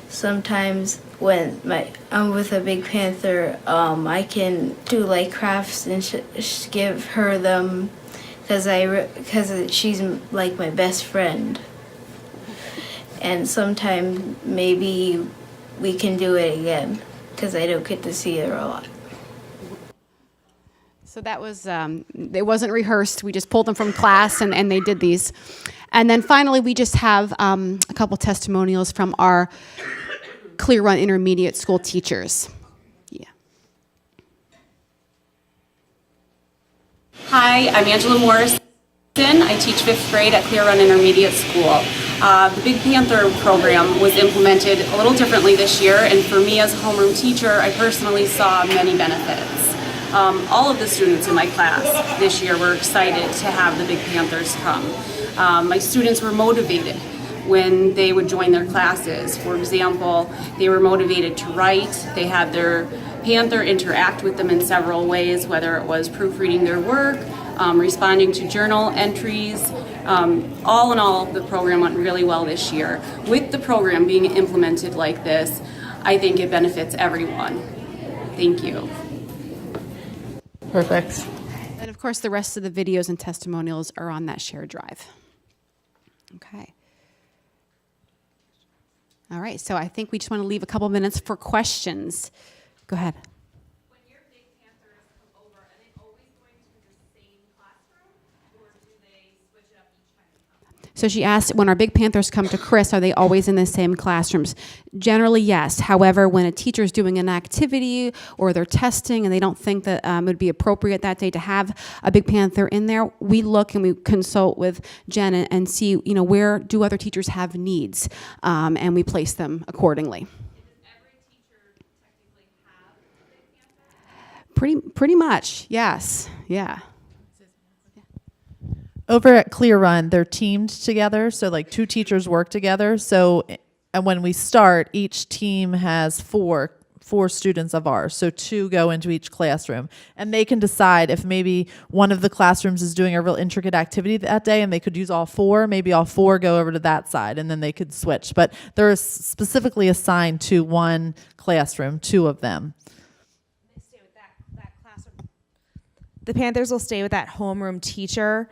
sometimes when I'm with a Big Panther, I can do like crafts and give her them because she's like my best friend. And sometime maybe we can do it again because I don't get to see her a lot. So that was, it wasn't rehearsed. We just pulled them from class and they did these. And then finally, we just have a couple testimonials from our Clear Run Intermediate School teachers. Yeah. Hi, I'm Angela Morrison. I teach 5th grade at Clear Run Intermediate School. The Big Panther program was implemented a little differently this year, and for me as a homeroom teacher, I personally saw many benefits. All of the students in my class this year were excited to have the Big Panthers come. My students were motivated when they would join their classes. For example, they were motivated to write. They had their Panther interact with them in several ways, whether it was proofreading their work, responding to journal entries. All in all, the program went really well this year. With the program being implemented like this, I think it benefits everyone. Thank you. Perfect. And of course, the rest of the videos and testimonials are on that shared drive. Okay. All right, so I think we just want to leave a couple minutes for questions. Go ahead. When your Big Panthers come over, are they always going to the same classroom, or do they switch it up each time they come? So she asked, when our Big Panthers come to CRIS, are they always in the same classrooms? Generally, yes. However, when a teacher is doing an activity or they're testing and they don't think that it would be appropriate that day to have a Big Panther in there, we look and we consult with Jen and see, where do other teachers have needs, and we place them accordingly. Does every teacher technically have a Big Panther? Pretty much, yes. Yeah. Over at Clear Run, they're teamed together, so like 2 teachers work together. So, and when we start, each team has four students of ours, so 2 go into each classroom, and they can decide if maybe one of the classrooms is doing a real intricate activity that day, and they could use all 4. Maybe all 4 go over to that side, and then they could switch. But they're specifically assigned to one classroom, 2 of them. They stay with that classroom. The Panthers will stay with that homeroom teacher.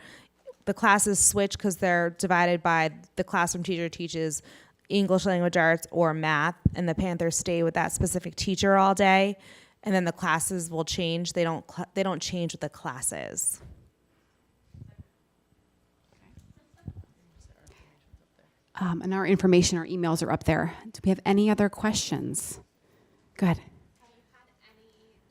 The classes switch because they're divided by the classroom teacher teaches English language arts or math, and the Panthers stay with that specific teacher all day, and then the classes will change. They don't change with the classes. And our information, our emails are up there. Do we have any other questions? Go ahead. Have you had any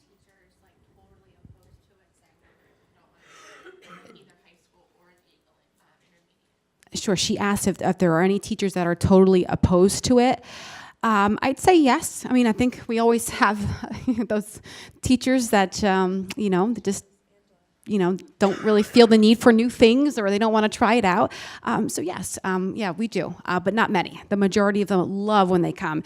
teachers like totally opposed to it, saying they don't want to do it in either high school or the intermediate? Sure. She asked if there are any teachers that are totally opposed to it. I'd say yes. I mean, I think we always have those teachers that, that just, don't really feel the need for new things or they don't want to try it out. So yes, yeah, we do, but not many. The majority of them love when they come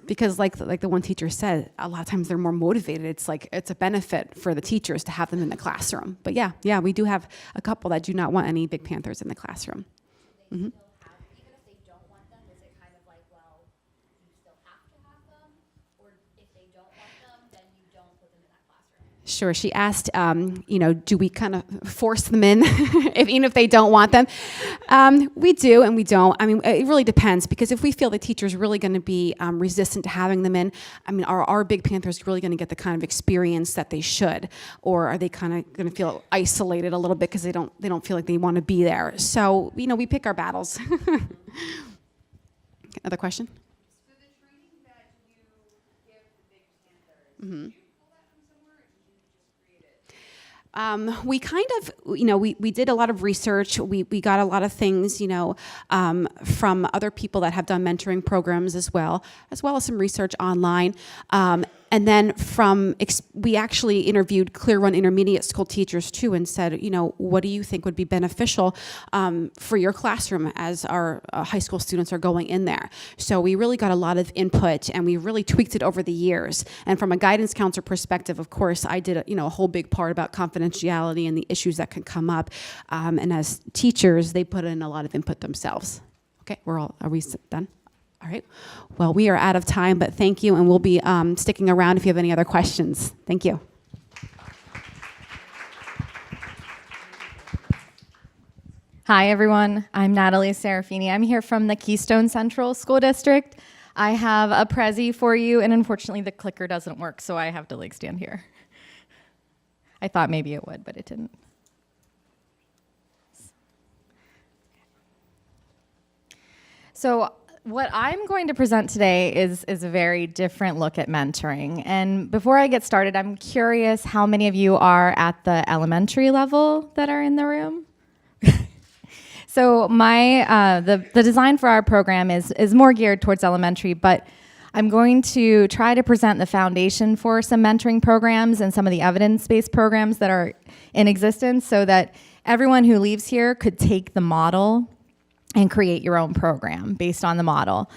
because like the one teacher said, a lot of times they're more motivated. It's a benefit for the teachers to have them in the classroom. But yeah, we do have a couple that do not want any Big Panthers in the classroom. Mm-hmm. Even if they don't want them, is it kind of like, well, you still have to have them? Or if they don't want them, then you don't put them in that classroom? Sure. She asked, do we kind of force them in, even if they don't want them? We do and we don't. I mean, it really depends because if we feel the teacher's really going to be resistant to having them in, I mean, are our Big Panthers really going to get the kind of experience that they should? Or are they kind of going to feel isolated a little bit because they don't feel like they want to be there? So, we pick our battles. Another question? So the training that you give the Big Panthers, Mm-hmm. do you pull that from somewhere, or did you just create it? We kind of, we did a lot of research. We got a lot of things, from other people that have done mentoring programs as well as some research online. And then we actually interviewed Clear Run Intermediate School teachers too and said, what do you think would be beneficial for your classroom as our high school students are going in there? So we really got a lot of input and we really tweaked it over the years. And from a guidance counselor perspective, of course, I did a whole big part about confidentiality and the issues that can come up. And as teachers, they put in a lot of input themselves. Okay, are we done? All right. Well, we are out of time, but thank you, and we'll be sticking around if you have any other questions. Thank you. Hi, everyone. I'm Natalie Serafini. I'm here from the Keystone Central School District. I have a Prezi for you, and unfortunately the clicker doesn't work, so I have to stand here. I thought maybe it would, but it didn't. So what I'm going to present today is a very different look at mentoring. And before I get started, I'm curious how many of you are at the elementary level that are in the room? So the design for our program is more geared towards elementary, but I'm going to try to present the foundation for some mentoring programs and some of the evidence-based programs that are in existence so that everyone who leaves here could take the model and create your own program based on the model.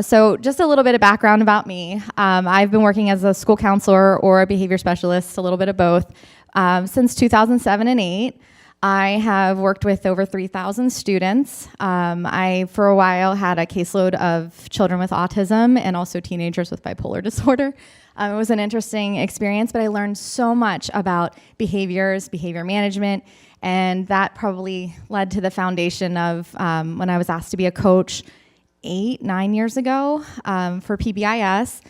So just a little bit of background about me. I've been working as a school counselor or a behavior specialist, a little bit of both, since 2007 and 2008. I have worked with over 3,000 students. I, for a while, had a caseload of children with autism and also teenagers with bipolar disorder. It was an interesting experience, but I learned so much about behaviors, behavior management, and that probably led to the foundation of when I was asked to be a coach 9 years ago for PBIS.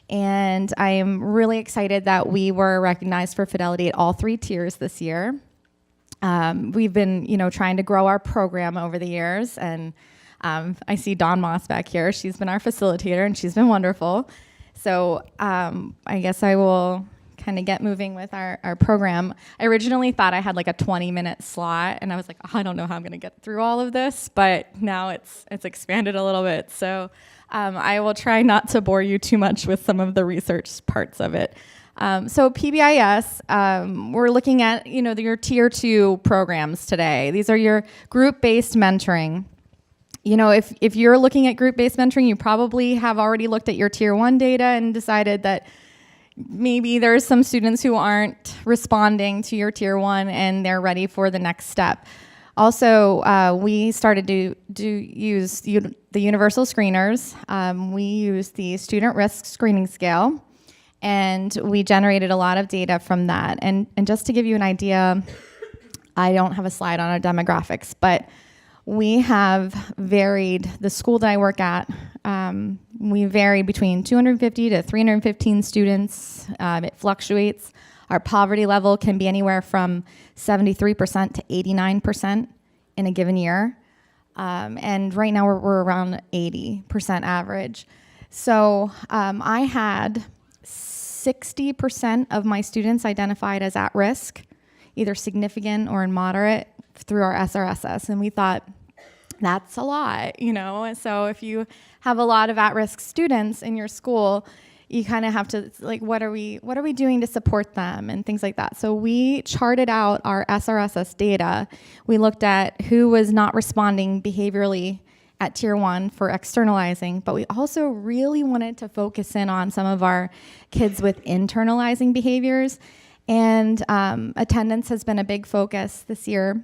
And I am really excited that we were recognized for fidelity at all 3 tiers this year. We've been, trying to grow our program over the years, and I see Dawn Moss back here. She's been our facilitator, and she's been wonderful. So I guess I will kind of get moving with our program. I originally thought I had like a 20-minute slot, and I was like, I don't know how I'm going to get through all of this, but now it's expanded a little bit. So I will try not to bore you too much with some of the research parts of it. So PBIS, we're looking at, your tier 2 programs today. These are your group-based mentoring. If you're looking at group-based mentoring, you probably have already looked at your tier 1 data and decided that maybe there's some students who aren't responding to your tier 1 and they're ready for the next step. Also, we started to use the universal screeners. We use the student risk screening scale, and we generated a lot of data from that. And just to give you an idea, I don't have a slide on our demographics, but we have varied, the school that I work at, we vary between 250 to 315 students. It fluctuates. Our poverty level can be anywhere from 73% to 89% in a given year. And right now we're around 80% average. So I had 60% of my students identified as at risk, either significant or in moderate, through our SRSS. And we thought, that's a lot, So if you have a lot of at-risk students in your school, you kind of have to, what are we doing to support them and things like that. So we charted out our SRSS data. We looked at who was not responding behaviorally at tier 1 for externalizing, but we also really wanted to focus in on some of our kids with internalizing behaviors. And attendance has been a big focus this year.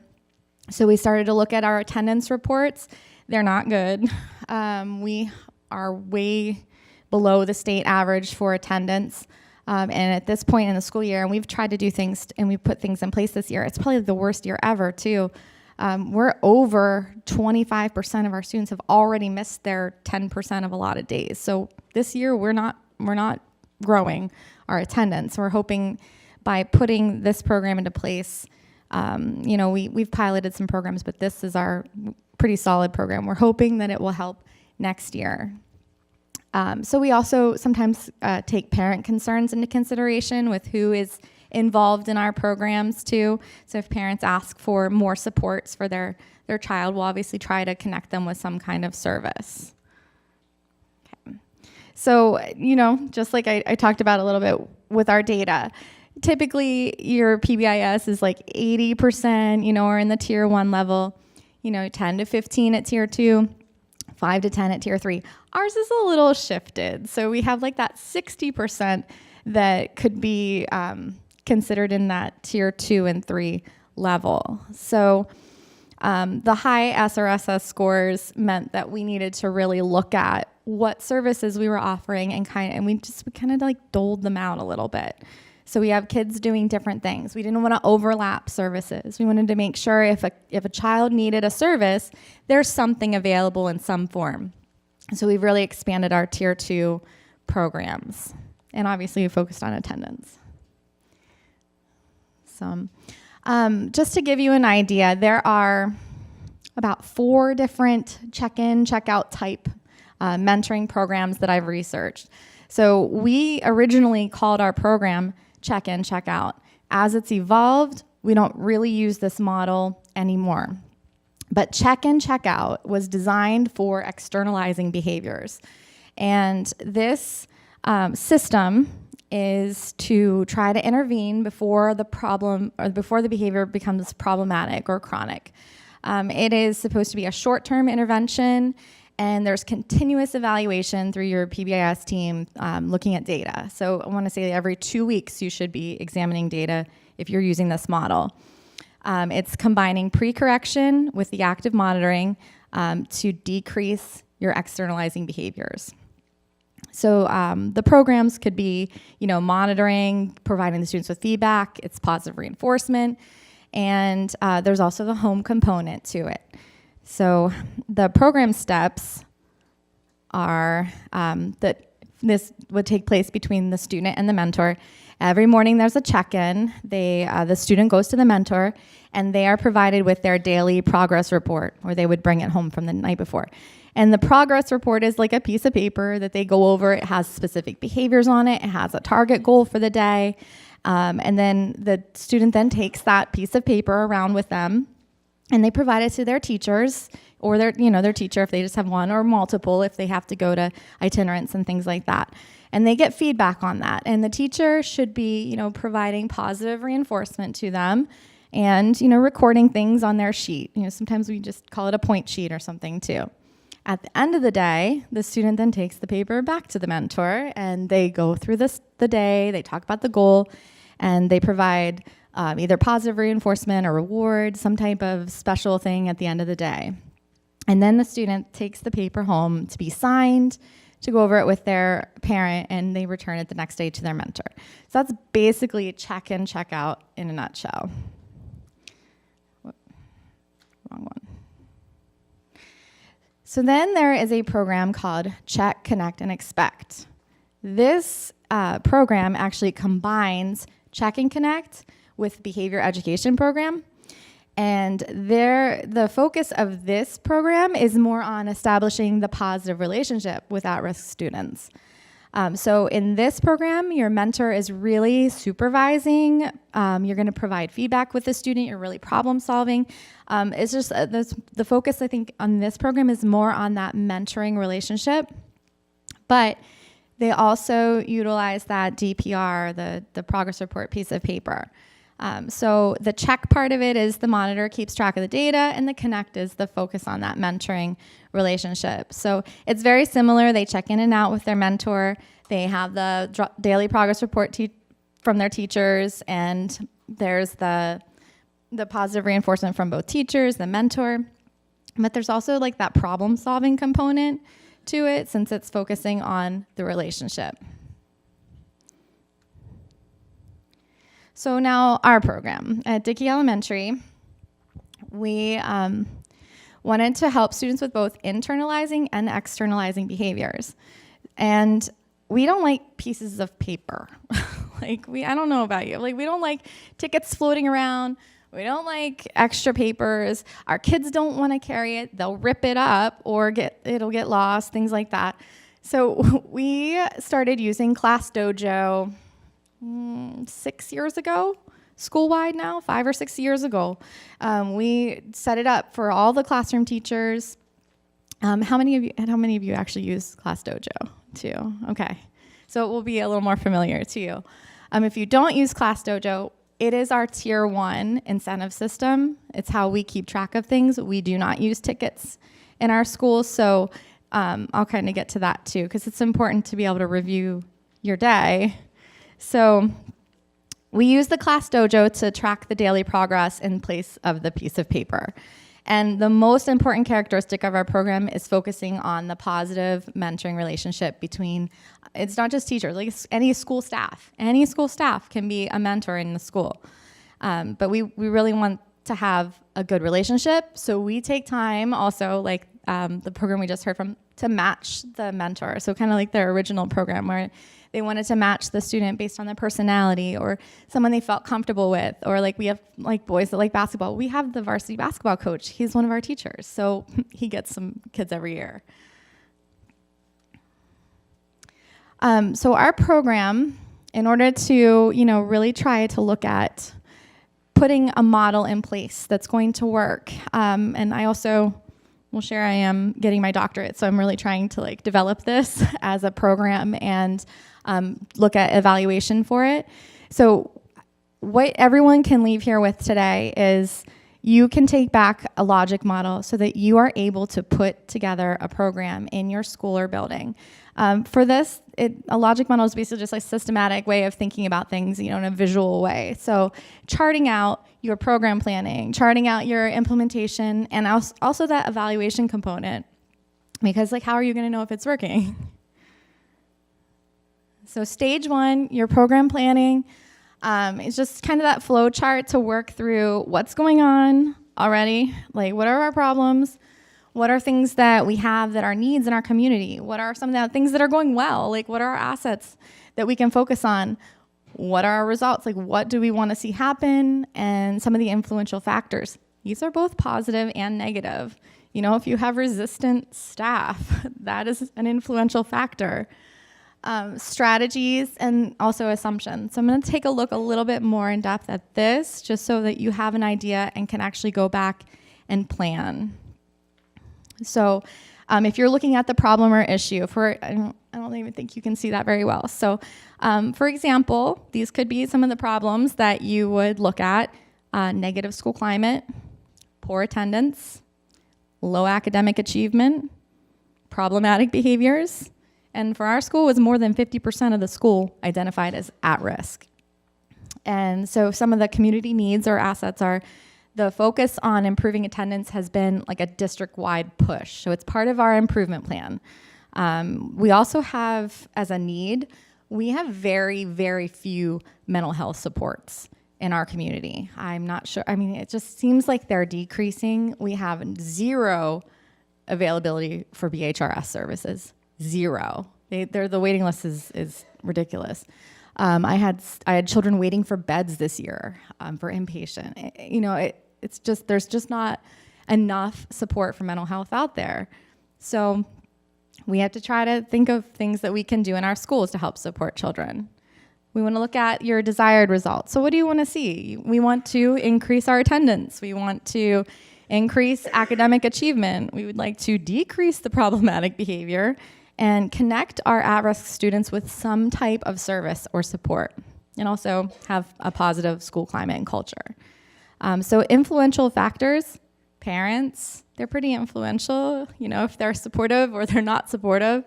So we started to look at our attendance reports. They're not good. We are way below the state average for attendance. And at this point in the school year, and we've tried to do things, and we've put things in place this year, it's probably the worst year ever, too. We're over 25% of our students have already missed their 10% of allotted days. So this year, we're not growing our attendance. We're hoping by putting this program into place, we've piloted some programs, but this is our pretty solid program. We're hoping that it will help next year. So we also sometimes take parent concerns into consideration with who is involved in our programs too. So if parents ask for more supports for their child, we'll obviously try to connect them with some kind of service. Okay. So, just like I talked about a little bit with our data, typically your PBIS is like 80%, or in the tier 1 level, 10 to 15 at tier 2, 5 to 10 at tier 3. Ours is a little shifted. So we have like that 60% that could be considered in that tier 2 and 3 level. So the high SRSS scores meant that we needed to really look at what services we were offering and we kind of like doled them out a little bit. So we have kids doing different things. We didn't want to overlap services. We wanted to make sure if a child needed a service, there's something available in some form. So we've really expanded our tier 2 programs. And obviously we focused on attendance. So just to give you an idea, there are about 4 different check-in, check-out type mentoring programs that I've researched. So we originally called our program check-in, check-out. As it's evolved, we don't really use this model anymore. But check-in, check-out was designed for externalizing behaviors. And this system is to try to intervene before the problem or before the behavior becomes problematic or chronic. It is supposed to be a short-term intervention, and there's continuous evaluation through your PBIS team looking at data. So I want to say every 2 weeks you should be examining data if you're using this model. It's combining pre-correction with the active monitoring to decrease your externalizing behaviors. So the programs could be, monitoring, providing the students with feedback, it's positive reinforcement, and there's also the home component to it. So the program steps are that this would take place between the student and the mentor. Every morning there's a check-in. The student goes to the mentor, and they are provided with their daily progress report, or they would bring it home from the night before. And the progress report is like a piece of paper that they go over. It has specific behaviors on it. It has a target goal for the day. And then the student then takes that piece of paper around with them, and they provide it to their teachers or their teacher if they just have one, or multiple if they have to go to itinerants and things like that. And they get feedback on that. And the teacher should be, providing positive reinforcement to them and, recording things on their sheet. Sometimes we just call it a point sheet or something too. At the end of the day, the student then takes the paper back to the mentor, and they go through the day, they talk about the goal, and they provide either positive reinforcement or reward, some type of special thing at the end of the day. And then the student takes the paper home to be signed, to go over it with their parent, and they return it the next day to their mentor. So that's basically a check-in, check-out in a nutshell. Wrong one. So then there is a program called Check, Connect, and Expect. This program actually combines Check and Connect with behavior education program. And the focus of this program is more on establishing the positive relationship with at-risk students. So in this program, your mentor is really supervising. You're going to provide feedback with the student. You're really problem solving. It's just the focus, I think, on this program is more on that mentoring relationship. But they also utilize that DPR, the progress report piece of paper. So the check part of it is the monitor keeps track of the data, and the connect is the focus on that mentoring relationship. So it's very similar. They check in and out with their mentor. They have the daily progress report from their teachers, and there's the positive reinforcement from both teachers, the mentor. But there's also like that problem solving component to it, since it's focusing on the relationship. So now our program at Dickey Elementary, we wanted to help students with both internalizing and externalizing behaviors. And we don't like pieces of paper. I don't know about you. We don't like tickets floating around. We don't like extra papers. Our kids don't want to carry it. They'll rip it up or it'll get lost, things like that. So we started using Class Dojo 6 years ago, school-wide now, 5 or 6 years ago. We set it up for all the classroom teachers, How many of you actually use Class Dojo too? Okay, so it will be a little more familiar to you. If you don't use Class Dojo, it is our tier 1 incentive system. It's how we keep track of things. We do not use tickets in our schools, so I'll kind of get to that too, because it's important to be able to review your day. So we use the Class Dojo to track the daily progress in place of the piece of paper. And the most important characteristic of our program is focusing on the positive mentoring relationship between, it's not just teachers, like any school staff. Any school staff can be a mentor in the school. But we really want to have a good relationship. So we take time also, like the program we just heard from, to match the mentor. So kind of like their original program where they wanted to match the student based on their personality or someone they felt comfortable with. Or like we have like boys that like basketball. We have the varsity basketball coach. He's one of our teachers. So he gets some kids every year. So our program, in order to, really try to look at putting a model in place that's going to work. And I also will share I am getting my doctorate, so I'm really trying to like develop this as a program and look at evaluation for it. So what everyone can leave here with today is you can take back a logic model so that you are able to put together a program in your school or building. For this, a logic model is basically just a systematic way of thinking about things, in a visual way. So charting out your program planning, charting out your implementation, and also that evaluation component. Because how are you going to know if it's working? So stage 1, your program planning, is just kind of that flow chart to work through what's going on already, like what are our problems, what are things that we have that are needs in our community, what are some of the things that are going well, like what are our assets that we can focus on, what are our results, like what do we want to see happen, and some of the influential factors. These are both positive and negative. If you have resistant staff, that is an influential factor. Strategies and also assumptions. So I'm going to take a look a little bit more in depth at this, just so that you have an idea and can actually go back and plan. So if you're looking at the problem or issue, I don't even think you can see that very well. So for example, these could be some of the problems that you would look at: negative school climate, poor attendance, low academic achievement, problematic behaviors. And for our school, it was more than 50% of the school identified as at risk. And so some of the community needs or assets are the focus on improving attendance has been like a district-wide push. So it's part of our improvement plan. We also have, as a need, we have very, very few mental health supports in our community. I'm not sure, it just seems like they're decreasing. We have 0 availability for BHRS services. 0. The waiting list is ridiculous. I had children waiting for beds this year for inpatient. It's just there's just not enough support for mental health out there. So we have to try to think of things that we can do in our schools to help support children. We want to look at your desired results. So what do you want to see? We want to increase our attendance. We want to increase academic achievement. We would like to decrease the problematic behavior and connect our at-risk students with some type of service or support, and also have a positive school climate and culture. So influential factors, parents, they're pretty influential, if they're supportive or they're not supportive.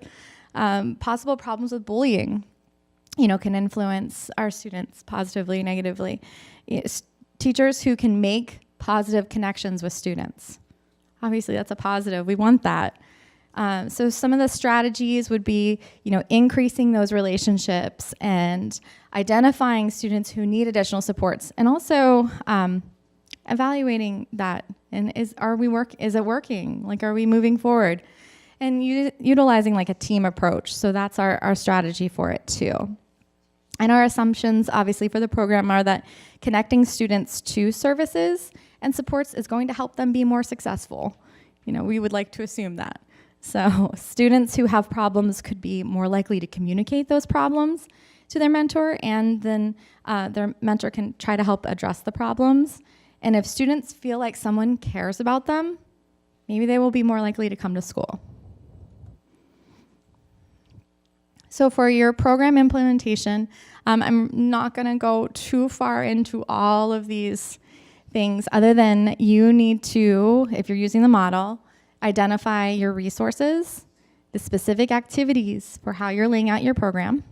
Possible problems with bullying, can influence our students positively, negatively. Teachers who can make positive connections with students. Obviously, that's a positive. We want that. So some of the strategies would be, increasing those relationships and identifying students who need additional supports, and also evaluating that. And is it working? Like, are we moving forward? And utilizing like a team approach. So that's our strategy for it too. And our assumptions, obviously, for the program are that connecting students to services and supports is going to help them be more successful. We would like to assume that. So students who have problems could be more likely to communicate those problems to their mentor, and then their mentor can try to help address the problems. And if students feel like someone cares about them, Maybe they will be more likely to come to school. So for your program implementation, I'm not going to go too far into all of these things other than you need to, if you're using the model, identify your resources, the specific activities for how you're laying out your program,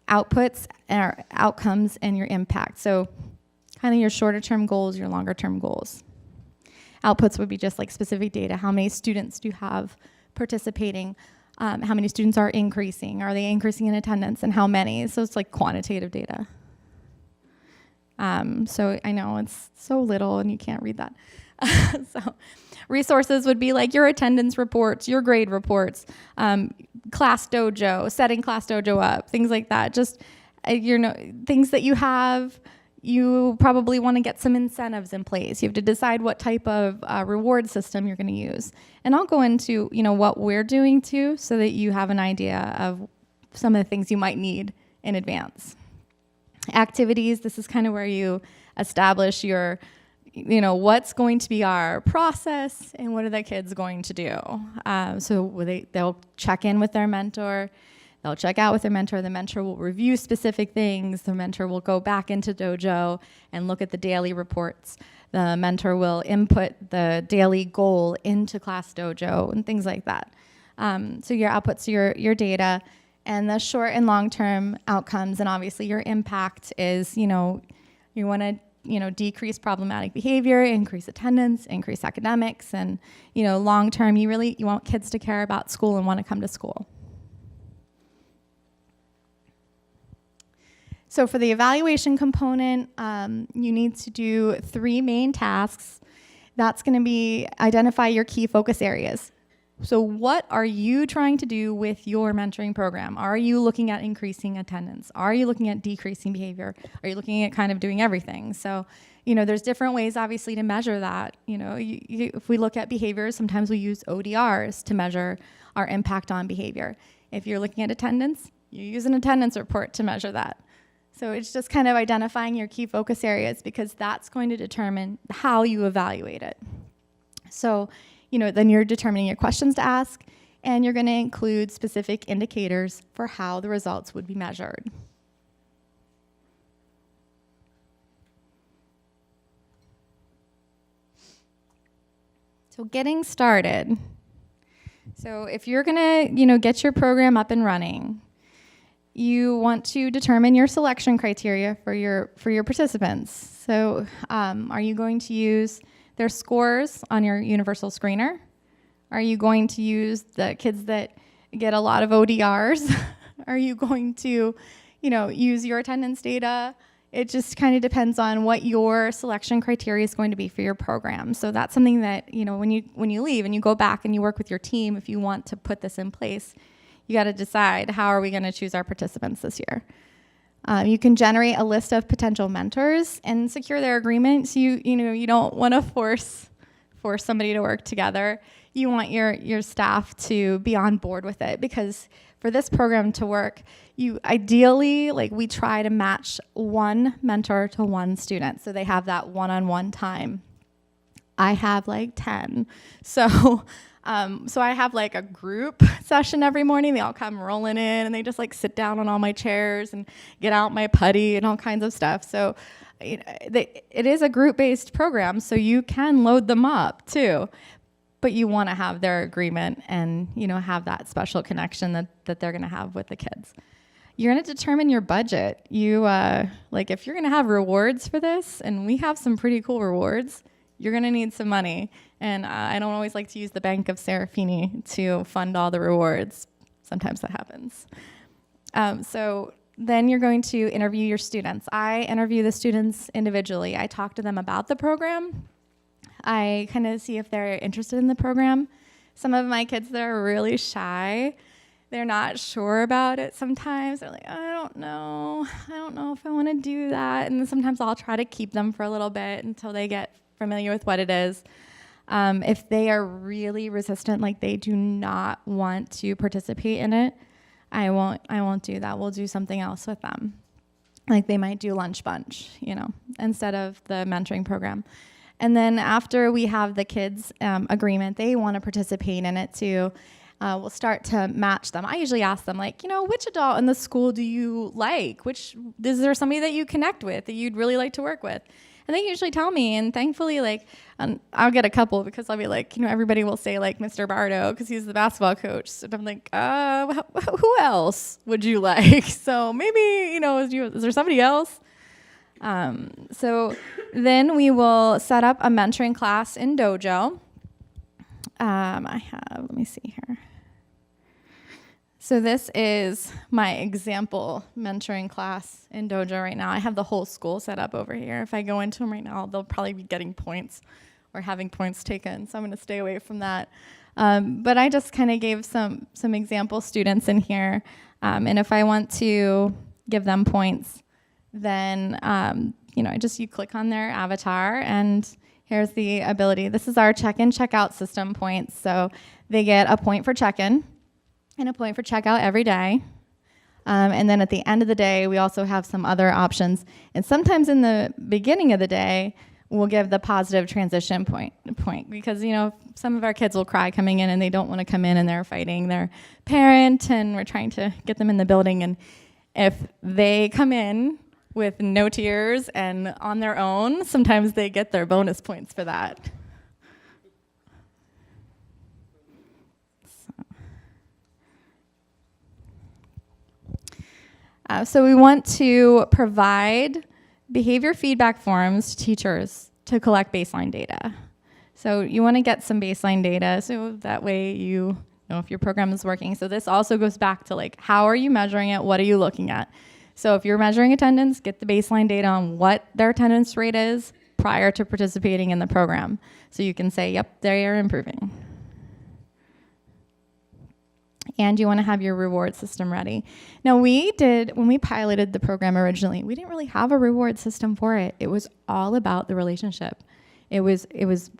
outputs, or outcomes, and your impact. So kind of your shorter term goals, your longer term goals. Outputs would be just like specific data. How many students do you have participating? How many students are increasing? Are they increasing in attendance, and how many? So it's like quantitative data. So I know it's so little and you can't read that. So resources would be like your attendance reports, your grade reports, class dojo, setting class dojo up, things like that. Just things that you have. You probably want to get some incentives in place. You have to decide what type of reward system you're going to use. And I'll go into what we're doing too, so that you have an idea of some of the things you might need in advance. Activities, this is kind of where you establish your, what's going to be our process and what are the kids going to do. So they'll check in with their mentor. They'll check out with their mentor. The mentor will review specific things. The mentor will go back into Dojo and look at the daily reports. The mentor will input the daily goal into Class Dojo and things like that. So your outputs, your data, and the short and long-term outcomes, and obviously your impact is, you want to decrease problematic behavior, increase attendance, increase academics, and long-term, you want kids to care about school and want to come to school. So for the evaluation component, you need to do 3 main tasks. That's going to be identify your key focus areas. So what are you trying to do with your mentoring program? Are you looking at increasing attendance? Are you looking at decreasing behavior? Are you looking at kind of doing everything? So, there's different ways, obviously, to measure that. If we look at behaviors, sometimes we use ODRs to measure our impact on behavior. If you're looking at attendance, you use an attendance report to measure that. So it's just kind of identifying your key focus areas, because that's going to determine how you evaluate it. So, then you're determining your questions to ask, and you're going to include specific indicators for how the results would be measured. So getting started. So if you're going to, get your program up and running, you want to determine your selection criteria for your participants. So are you going to use their scores on your universal screener? Are you going to use the kids that get a lot of ODRs? Are you going to, use your attendance data? It just kind of depends on what your selection criteria is going to be for your program. So that's something that, when you leave and you go back and you work with your team, if you want to put this in place, you got to decide, how are we going to choose our participants this year? You can generate a list of potential mentors and secure their agreement. So you don't want to force somebody to work together. You want your staff to be on board with it, because for this program to work, ideally, we try to match one mentor to one student, so they have that one-on-one time. I have 10. So I have a group session every morning. They all come rolling in and they just sit down on all my chairs and get out my putty and all kinds of stuff. So it is a group-based program, so you can load them up too. But you want to have their agreement and have that special connection that they're going to have with the kids. You're going to determine your budget. You if you're going to have rewards for this, and we have some pretty cool rewards, you're going to need some money. And I don't always like to use the Bank of Serafini to fund all the rewards. Sometimes that happens. So then you're going to interview your students. I interview the students individually. I talk to them about the program. I kind of see if they're interested in the program. Some of my kids, they're really shy. They're not sure about it sometimes. They're like, I don't know if I want to do that. And then sometimes I'll try to keep them for a little bit until they get familiar with what it is. If they are really resistant, they do not want to participate in it, I won't do that. We'll do something else with them. They might do lunch bunch, instead of the mentoring program. And then after we have the kids' agreement, they want to participate in it too. We'll start to match them. I usually ask them, like, which adult in the school do you like? Is there somebody that you connect with that you'd really like to work with? And they usually tell me, and thankfully, I'll get a couple because I'll be like, everybody will say like Mr. Bardo because he's the basketball coach. So I'm like, who else would you like? So maybe, is there somebody else? So then we will set up a mentoring class in Dojo. Let me see here. So this is my example mentoring class in Dojo right now. I have the whole school set up over here. If I go into them right now, they'll probably be getting points or having points taken, so I'm going to stay away from that. But I just kind of gave some example students in here, and if I want to give them points, then you click on their avatar, and here's the ability. This is our check-in, check-out system points. So they get a point for check-in and a point for checkout every day. And then at the end of the day, we also have some other options. And sometimes in the beginning of the day, we'll give the positive transition point because, some of our kids will cry coming in and they don't want to come in and they're fighting their parent and we're trying to get them in the building. And if they come in with no tears and on their own, sometimes they get their bonus points for that. So we want to provide behavior feedback forms to teachers to collect baseline data. So you want to get some baseline data so that way you know if your program is working. So this also goes back to how are you measuring it? What are you looking at? So if you're measuring attendance, get the baseline data on what their attendance rate is prior to participating in the program. So you can say, yep, they are improving. And you want to have your reward system ready. Now when we piloted the program originally, we didn't really have a reward system for it. It was all about the relationship. It was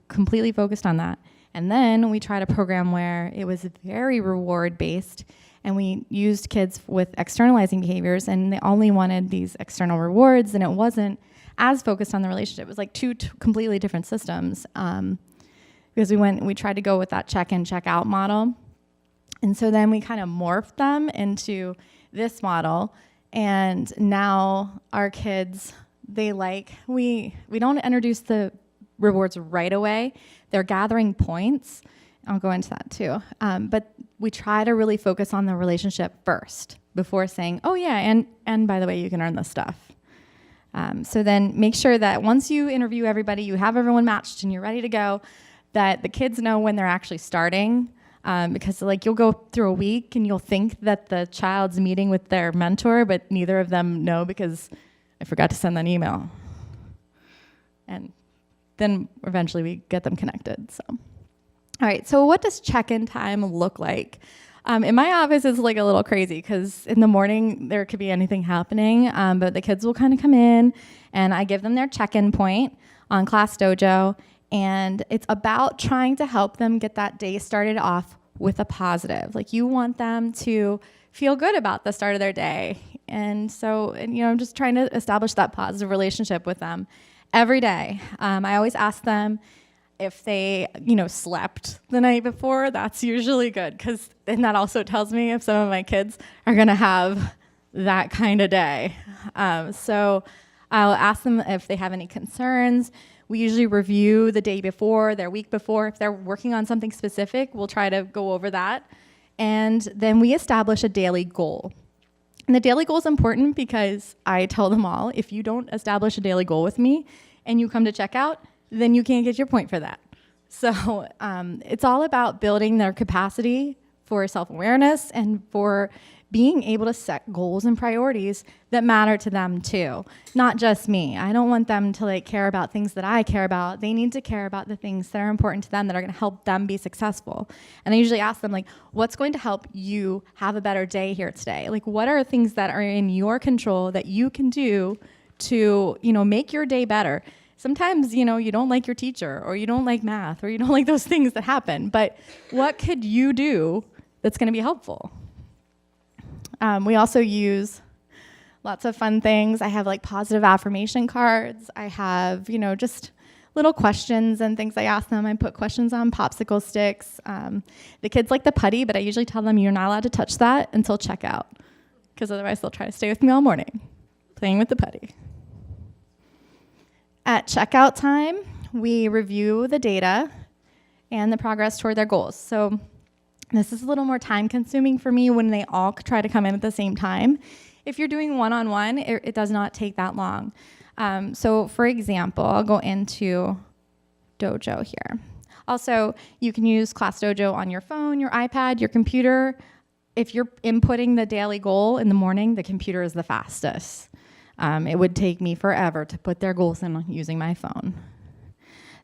completely focused on that. And then we tried a program where it was very reward based, and we used kids with externalizing behaviors, and they only wanted these external rewards, and it wasn't as focused on the relationship. It was like two completely different systems because we tried to go with that check-in, check-out model. And so then we kind of morphed them into this model, and now our kids, we don't introduce the rewards right away. They're gathering points. I'll go into that too. But we try to really focus on the relationship first before saying, oh yeah, and by the way, you can earn this stuff. So then make sure that once you interview everybody, you have everyone matched and you're ready to go, that the kids know when they're actually starting. Because you'll go through a week and you'll think that the child's meeting with their mentor, but neither of them know because I forgot to send that email. And then eventually we get them connected. So, all right, so what does check-in time look like? In my office, it's a little crazy because in the morning there could be anything happening, but the kids will kind of come in and I give them their check-in point on Class Dojo. And it's about trying to help them get that day started off with a positive. You want them to feel good about the start of their day. And so, I'm just trying to establish that positive relationship with them every day. I always ask them if they, slept the night before. That's usually good and that also tells me if some of my kids are going to have that kind of day. So I'll ask them if they have any concerns. We usually review the day before, their week before. If they're working on something specific, we'll try to go over that. And then we establish a daily goal. And the daily goal is important because I tell them all, if you don't establish a daily goal with me and you come to checkout, then you can't get your point for that. So it's all about building their capacity for self-awareness and for being able to set goals and priorities that matter to them too, not just me. I don't want them to care about things that I care about. They need to care about the things that are important to them that are going to help them be successful. And I usually ask them what's going to help you have a better day here today? What are things that are in your control that you can do to, make your day better? Sometimes, you don't like your teacher or you don't like math or you don't like those things that happen, but what could you do that's going to be helpful? We also use lots of fun things. I have positive affirmation cards. I have, just little questions and things I ask them. I put questions on popsicle sticks. The kids like the putty, but I usually tell them you're not allowed to touch that until checkout, because otherwise they'll try to stay with me all morning, playing with the putty. At checkout time, we review the data and the progress toward their goals. So this is a little more time consuming for me when they all try to come in at the same time. If you're doing one-on-one, it does not take that long. So for example, I'll go into Dojo here. Also, you can use Class Dojo on your phone, your iPad, your computer. If you're inputting the daily goal in the morning, the computer is the fastest. It would take me forever to put their goals in using my phone.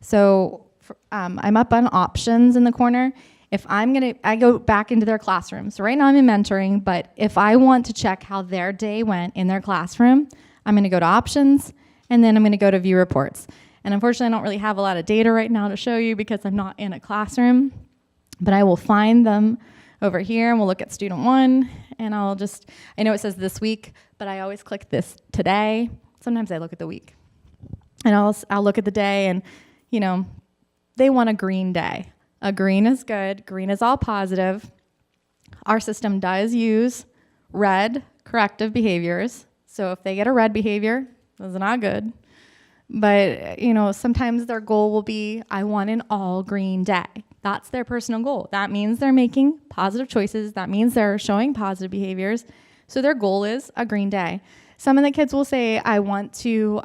So I'm up on options in the corner. If I go back into their classroom. So right now I'm in mentoring, but if I want to check how their day went in their classroom, I'm gonna go to options, and then I'm gonna go to view reports. And unfortunately, I don't really have a lot of data right now to show you because I'm not in a classroom, but I will find them over here, and we'll look at student 1, and I know it says this week, but I always click this today. Sometimes I look at the week. And I'll look at the day, and they want a green day. A green is good. Green is all positive. Our system does use red corrective behaviors. So if they get a red behavior, that's not good. But, sometimes their goal will be, I want an all green day. That's their personal goal. That means they're making positive choices. That means they're showing positive behaviors. So their goal is a green day. Some of the kids will say, I want to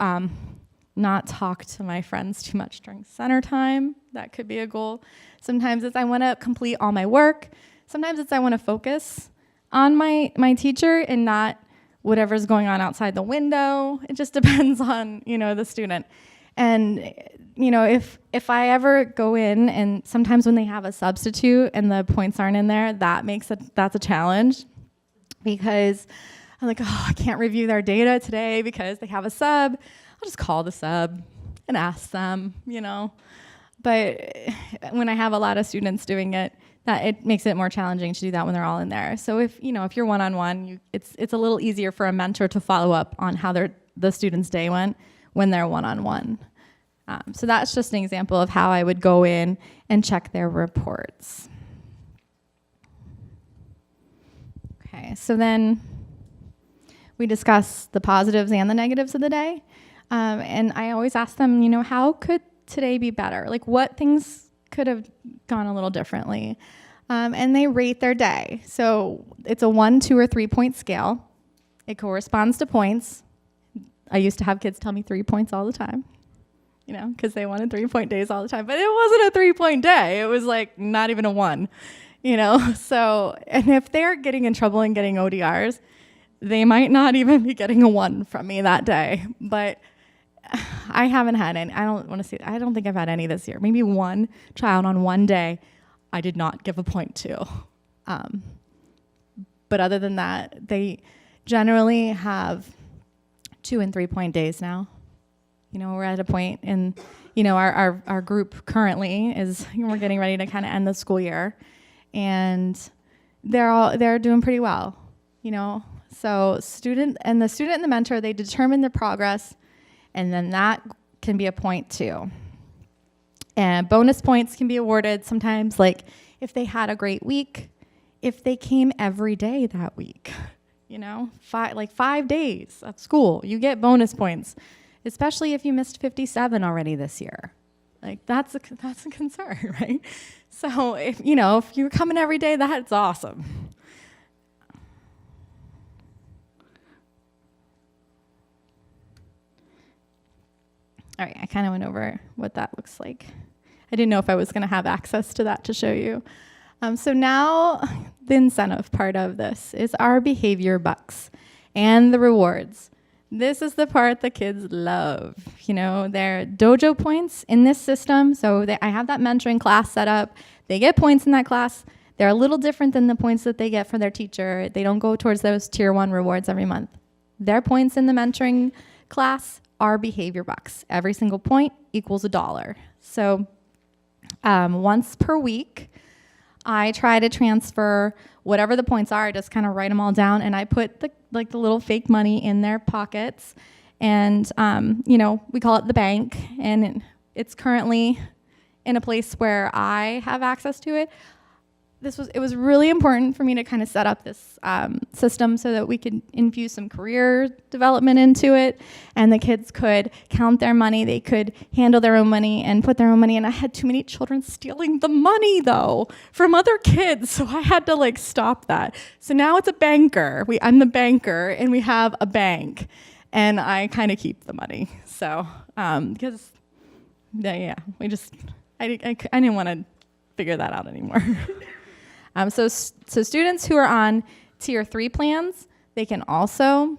not talk to my friends too much during center time. That could be a goal. Sometimes it's I want to complete all my work. Sometimes it's I want to focus on my teacher and not whatever's going on outside the window. It just depends on, the student. And, if I ever go in, and sometimes when they have a substitute and the points aren't in there, that's a challenge, because I'm like, I can't review their data today because they have a sub. I'll just call the sub and ask them, But when I have a lot of students doing it, it makes it more challenging to do that when they're all in there. So if you're one-on-one, it's a little easier for a mentor to follow up on how the student's day went when they're one-on-one. So that's just an example of how I would go in and check their reports. Okay, so then we discuss the positives and the negatives of the day. And I always ask them, how could today be better? Like, what things could have gone a little differently? And they rate their day. So it's a 1, 2, or 3 point scale. It corresponds to points. I used to have kids tell me 3 points all the time, because they wanted 3 point days all the time. But it wasn't a 3 point day. It was like not even a 1, So, and if they're getting in trouble and getting ODRs, they might not even be getting a 1 from me that day. But I haven't had any. I don't think I've had any this year. Maybe one child on one day I did not give a point to. But other than that, they generally have 2 and 3 point days now. We're at a point in, our group currently is, we're getting ready to kind of end the school year, and they're doing pretty well, So the student and the mentor, they determine the progress, and then that can be a point too. And bonus points can be awarded sometimes, like if they had a great week, if they came every day that week, 5 days of school, you get bonus points, especially if you missed 57 already this year. Like that's a concern, right? So if you're coming every day, that's awesome. All right, I kind of went over what that looks like. I didn't know if I was going to have access to that to show you. So now the incentive part of this is our behavior bucks and the rewards. This is the part the kids love. Their dojo points in this system. So I have that mentoring class set up. They get points in that class. They're a little different than the points that they get for their teacher. They don't go towards those tier 1 rewards every month. Their points in the mentoring class are behavior bucks. Every single point equals $1. So once per week, I try to transfer whatever the points are. I just kind of write them all down, and I put the little fake money in their pockets. And we call it the bank. And it's currently in a place where I have access to it. It was really important for me to kind of set up this system so that we could infuse some career development into it, and the kids could count their money, they could handle their own money and put their own money. And I had too many children stealing the money though from other kids, so I had to like stop that. So now it's a banker. I'm the banker, and we have a bank, and I kind of keep the money. So because I didn't want to figure that out anymore. So students who are on Tier 3 plans, they can also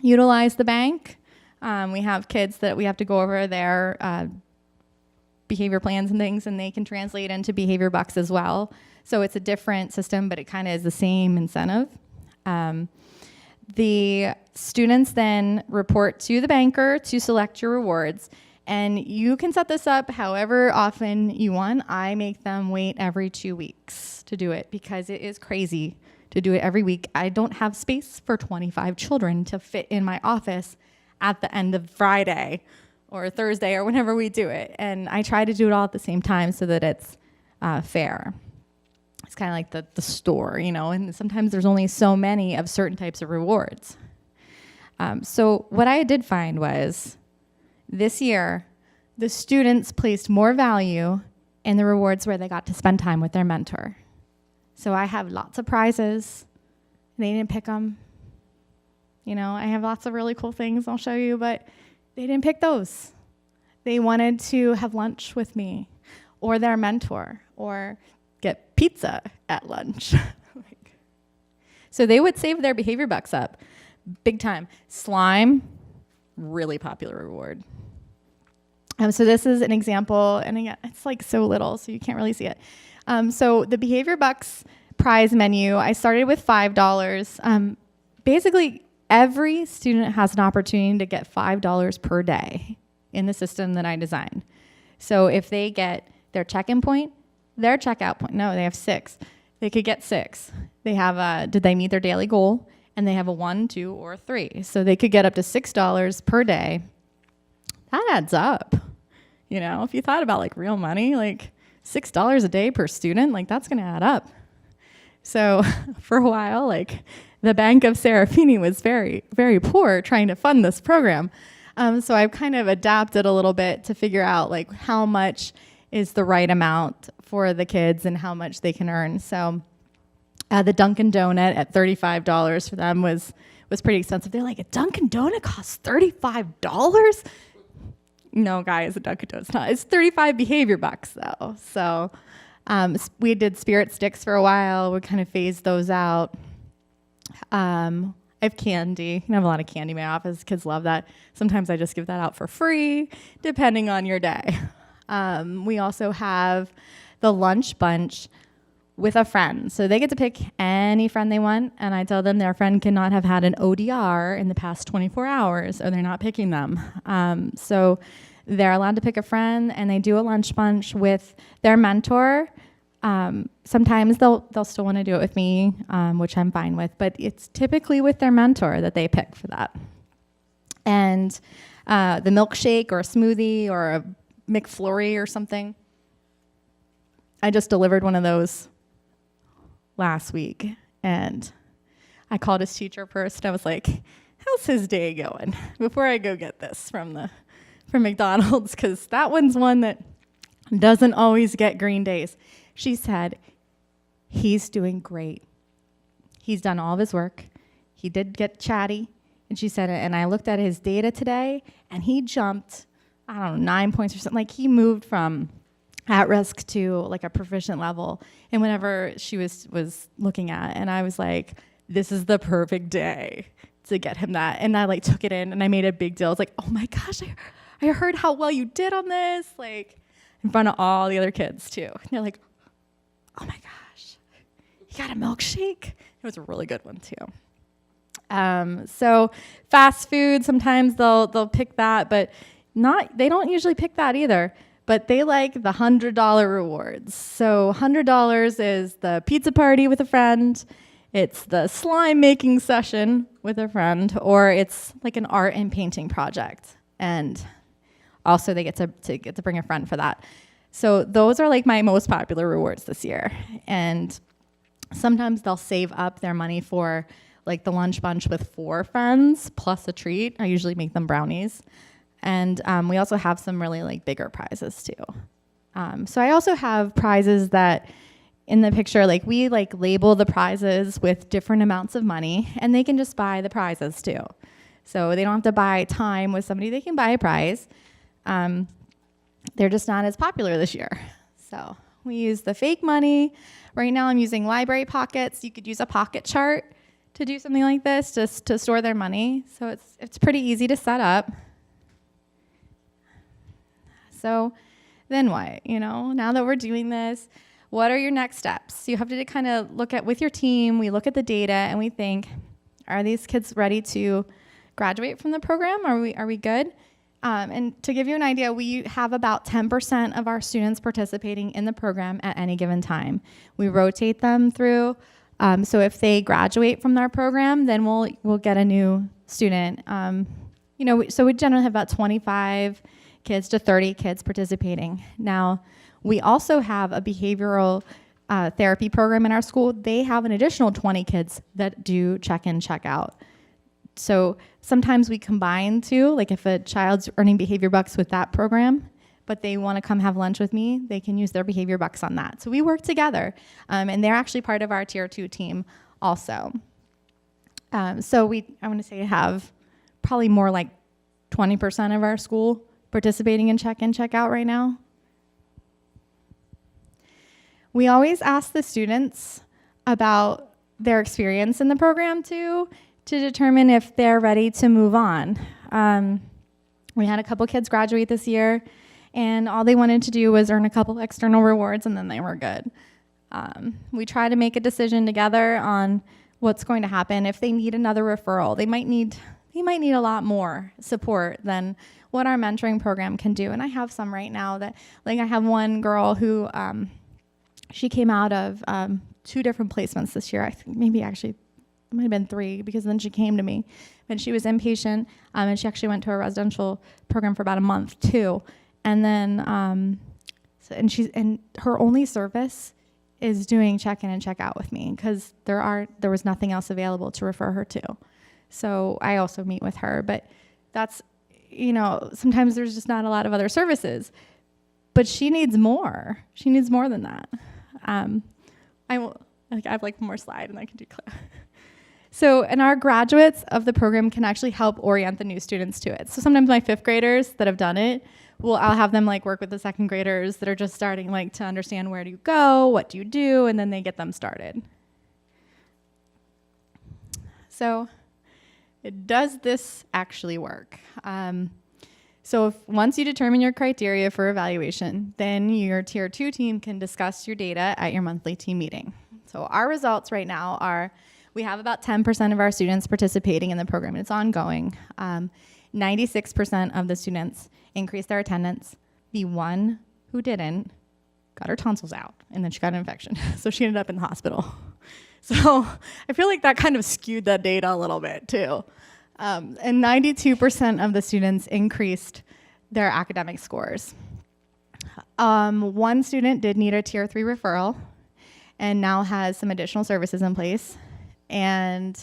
utilize the bank. We have kids that we have to go over their behavior plans and things, and they can translate into behavior bucks as well. So it's a different system, but it kind of is the same incentive. The students then report to the banker to select your rewards. And you can set this up however often you want. I make them wait every 2 weeks to do it because it is crazy to do it every week. I don't have space for 25 children to fit in my office at the end of Friday or Thursday or whenever we do it. And I try to do it all at the same time so that it's fair. It's kind of like the store, and sometimes there's only so many of certain types of rewards. So what I did find was, this year, the students placed more value in the rewards where they got to spend time with their mentor. So I have lots of prizes. They didn't pick them. I have lots of really cool things I'll show you, but they didn't pick those. They wanted to have lunch with me or their mentor or get pizza at lunch. So they would save their behavior bucks up big time. Slime, really popular reward. So this is an example, and again, it's like so little, so you can't really see it. So the behavior bucks prize menu, I started with $5. Basically, every student has an opportunity to get $5 per day in the system that I designed. So if they get their check-in point, their checkout point, no, they have 6. They could get 6. They have did they meet their daily goal? And they have a 1, 2, or 3. So they could get up to $6 per day. That adds up. If you thought about like real money, like $6 a day per student, like that's gonna add up. So for a while, like the Bank of Serafini was very, very poor trying to fund this program. So I've kind of adapted a little bit to figure out like how much is the right amount for the kids and how much they can earn. So the Dunkin' Donut at $35 for them was pretty expensive. They're like, a Dunkin' Donut costs $35? No, guys, a Dunkin' Donut's not. It's 35 behavior bucks, though. So we did spirit sticks for a while. We kind of phased those out. I have candy. I have a lot of candy in my office. Kids love that. Sometimes I just give that out for free, depending on your day. We also have the lunch bunch with a friend. So they get to pick any friend they want, and I tell them their friend cannot have had an ODR in the past 24 hours, or they're not picking them. So they're allowed to pick a friend, and they do a lunch bunch with their mentor. Sometimes they'll still want to do it with me, which I'm fine with, but it's typically with their mentor that they pick for that. And the milkshake or a smoothie or a McFlurry or something, I just delivered one of those last week, and I called his teacher first. I was like, how's his day going before I go get this from McDonald's, because that one's one that doesn't always get green days. She said, he's doing great. He's done all of his work. He did get chatty, and she said, and I looked at his data today, and he jumped, 9 points or something. Like, he moved from at risk to like a proficient level. And whenever she was looking at, and I was like, this is the perfect day to get him that. And I like took it in and I made a big deal. I was like, oh my gosh, I heard how well you did on this, like in front of all the other kids too. And they're like, oh my gosh, you got a milkshake? It was a really good one too. So fast food, sometimes they'll pick that, but they don't usually pick that either. But they like the $100 rewards. So $100 is the pizza party with a friend, it's the slime making session with a friend, or it's like an art and painting project. And also they get to bring a friend for that. So those are like my most popular rewards this year. And sometimes they'll save up their money for like the lunch bunch with 4 friends plus a treat. I usually make them brownies. And we also have some really like bigger prizes too. So I also have prizes that in the picture, like we like label the prizes with different amounts of money, and they can just buy the prizes too. So they don't have to buy time with somebody, they can buy a prize. They're just not as popular this year. So we use the fake money. Right now I'm using library pockets. You could use a pocket chart to do something like this, just to store their money. So it's pretty easy to set up. So then what? Now that we're doing this, what are your next steps? You have to kind of look at with your team. We look at the data and we think, are these kids ready to graduate from the program? Are we good? And to give you an idea, we have about 10% of our students participating in the program at any given time. We rotate them through. So if they graduate from our program, then we'll get a new student. So we generally have about 25 kids to 30 kids participating. Now, we also have a behavioral therapy program in our school. They have an additional 20 kids that do check-in, check-out. So sometimes we combine two, like if a child's earning behavior bucks with that program, but they want to come have lunch with me, they can use their behavior bucks on that. So we work together, and they're actually part of our Tier 2 team also. So I want to say have probably more like 20% of our school participating in check-in, check-out right now. We always ask the students about their experience in the program too, to determine if they're ready to move on. We had a couple kids graduate this year, and all they wanted to do was earn a couple external rewards, and then they were good. We try to make a decision together on what's going to happen. If they need another referral, they might need a lot more support than what our mentoring program can do. And I have some right now that, like I have one girl who, she came out of 2 different placements this year. I think maybe actually it might have been 3, because then she came to me. But she was inpatient, and she actually went to a residential program for about a month too. And then, and her only service is doing check-in and check-out with me, because there was nothing else available to refer her to. So I also meet with her, but that's, sometimes there's just not a lot of other services. But she needs more. She needs more than that. I have like one more slide, and I can do class. So, and our graduates of the program can actually help orient the new students to it. So sometimes my 5th graders that have done it, I'll have them like work with the 2nd graders that are just starting, like to understand where do you go, what do you do, and then they get them started. So, does this actually work? So once you determine your criteria for evaluation, then your Tier 2 team can discuss your data at your monthly team meeting. So our results right now are, we have about 10% of our students participating in the program. It's ongoing. 96% of the students increased their attendance. The one who didn't got her tonsils out, and then she got an infection. So she ended up in the hospital. So I feel like that kind of skewed that data a little bit too. And 92% of the students increased their academic scores. One student did need a Tier 3 referral and now has some additional services in place. And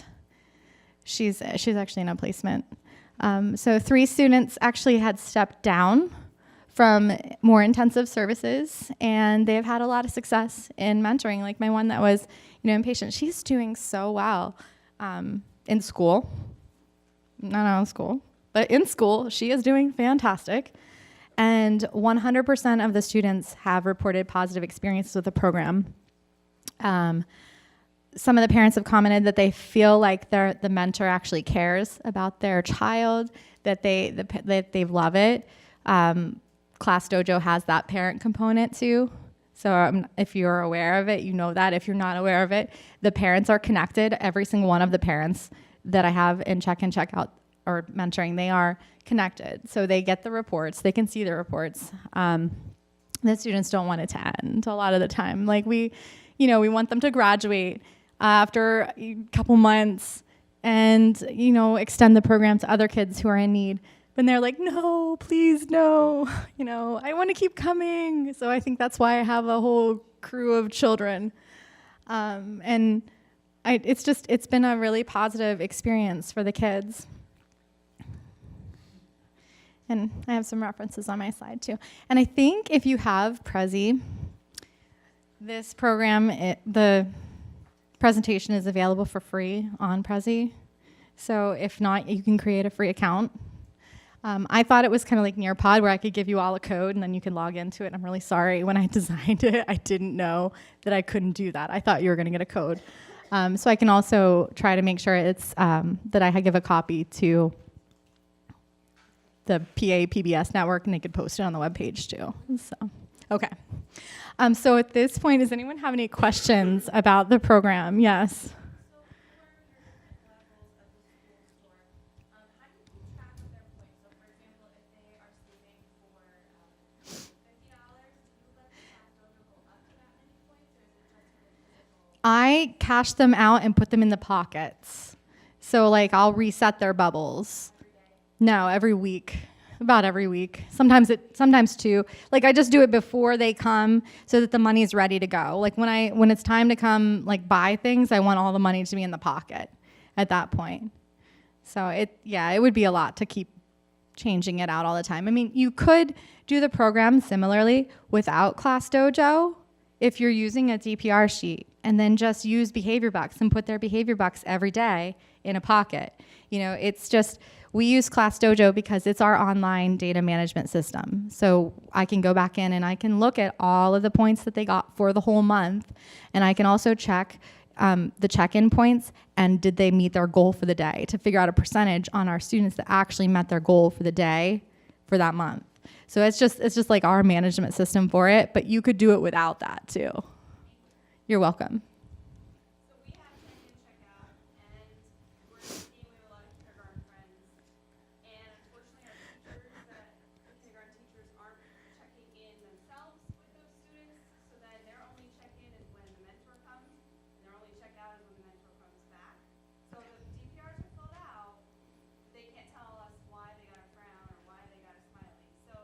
she's actually in a placement. So 3 students actually had stepped down from more intensive services, and they've had a lot of success in mentoring. Like my one that was, inpatient, she's doing so well in school. Not out of school, but in school, she is doing fantastic. And 100% of the students have reported positive experiences with the program. Some of the parents have commented that they feel like the mentor actually cares about their child, that they love it. Class Dojo has that parent component too. So if you're aware of it, you know that. If you're not aware of it, the parents are connected. Every single one of the parents that I have in check-in, check-out, or mentoring, they are connected. So they get the reports. They can see the reports. The students don't want it to end a lot of the time. Like we want them to graduate after a couple months and, extend the program to other kids who are in need. but they're like, no, please, no. I want to keep coming. So I think that's why I have a whole crew of children. And it's been a really positive experience for the kids. And I have some references on my slide too. And I think if you have Prezi, this program, the presentation is available for free on Prezi. So if not, you can create a free account. I thought it was kind of like Nearpod, where I could give you all a code and then you can log into it. I'm really sorry. When I designed it, I didn't know that I couldn't do that. I thought you were going to get a code. So I can also try to make sure it's that I give a copy to the PBS network, and they could post it on the webpage too. So, okay. So at this point, does anyone have any questions about the program? Yes. I cash them out and put them in the pockets. So like I'll reset their bubbles. No, every week. About every week. Sometimes two. Like I just do it before they come so that the money is ready to go. Like when it's time to come like buy things, I want all the money to be in the pocket at that point. So it would be a lot to keep changing it out all the time. I mean, you could do the program similarly without Class Dojo if you're using a DPR sheet, and then just use behavior bucks and put their behavior bucks every day in a pocket. It's just, we use Class Dojo because it's our online data management system. So I can go back in and I can look at all of the points that they got for the whole month, and I can also check the check-in points and did they meet their goal for the day, to figure out a percentage on our students that actually met their goal for the day for that month. So it's just like our management system for it, but you could do it without that too. You're welcome. So we have check-in, check-out, and we're seeing with a lot of kindergarten friends. And unfortunately, the kindergarten teachers aren't checking in themselves with those students, so that their only check-in is when the mentor comes, and their only check-out is when the mentor comes back. So the DPRs are filled out, they can't tell us why they got a frown or why they got a smiley. So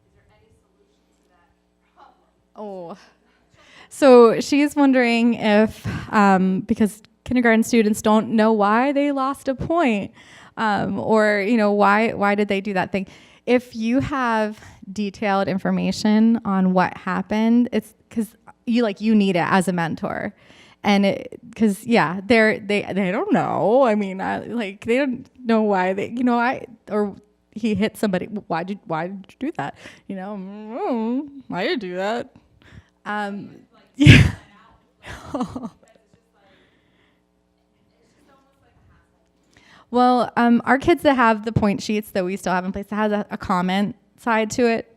is there any solution to that problem? Oh. So she's wondering if, because kindergarten students don't know why they lost a point, or why did they do that thing. If you have detailed information on what happened, it's because you need it as a mentor, and because they don't know. I mean, they don't know why or he hit somebody. Why did you do that? Why did you do that? Yeah. Well, our kids that have the point sheets that we still have in place, that has a comment side to it,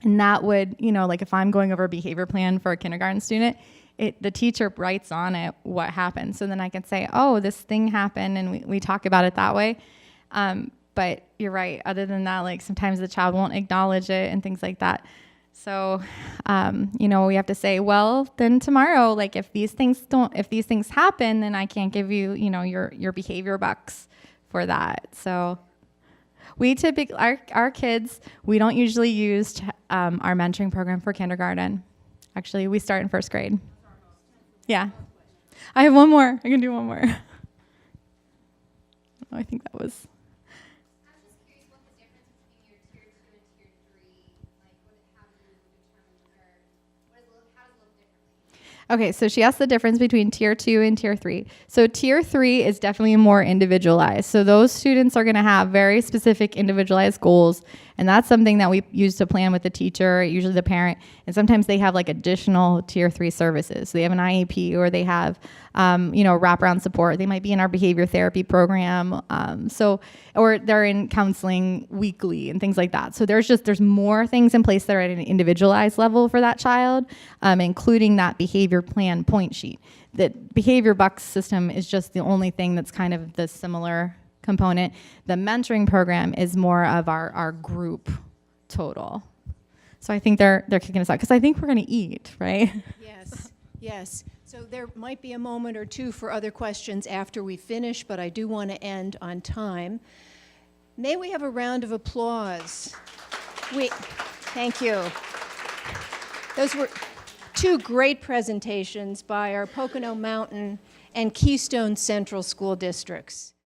and that would, like if I'm going over a behavior plan for a kindergarten student, the teacher writes on it what happened. So then I can say, oh, this thing happened, and we talk about it that way. But you're right. Other than that, like sometimes the child won't acknowledge it and things like that. So, we have to say, well, then tomorrow, like if these things happen, then I can't give you, your behavior bucks for that. So we typically, our kids, we don't usually use our mentoring program for kindergarten. Actually, we start in first grade. Yeah. I have one more. I can do one more. I think that was. Okay, so she asked the difference between Tier 2 and Tier 3. So Tier 3 is definitely more individualized. So those students are going to have very specific individualized goals, and that's something that we use to plan with the teacher, usually the parent, and sometimes they have like additional Tier 3 services. So they have an IEP, or they have, wraparound support. They might be in our behavior therapy program, or they're in counseling weekly and things like that. So there's more things in place that are at an individualized level for that child, including that behavior plan point sheet. The behavior bucks system is just the only thing that's kind of the similar component. The mentoring program is more of our group total. So I think they're kicking us out because I think we're going to eat, right? Yes. So there might be a moment or two for other questions after we finish, but I do want to end on time. May we have a round of applause? Thank you. Those were two great presentations by our Pocono Mountain and Keystone Central School Districts.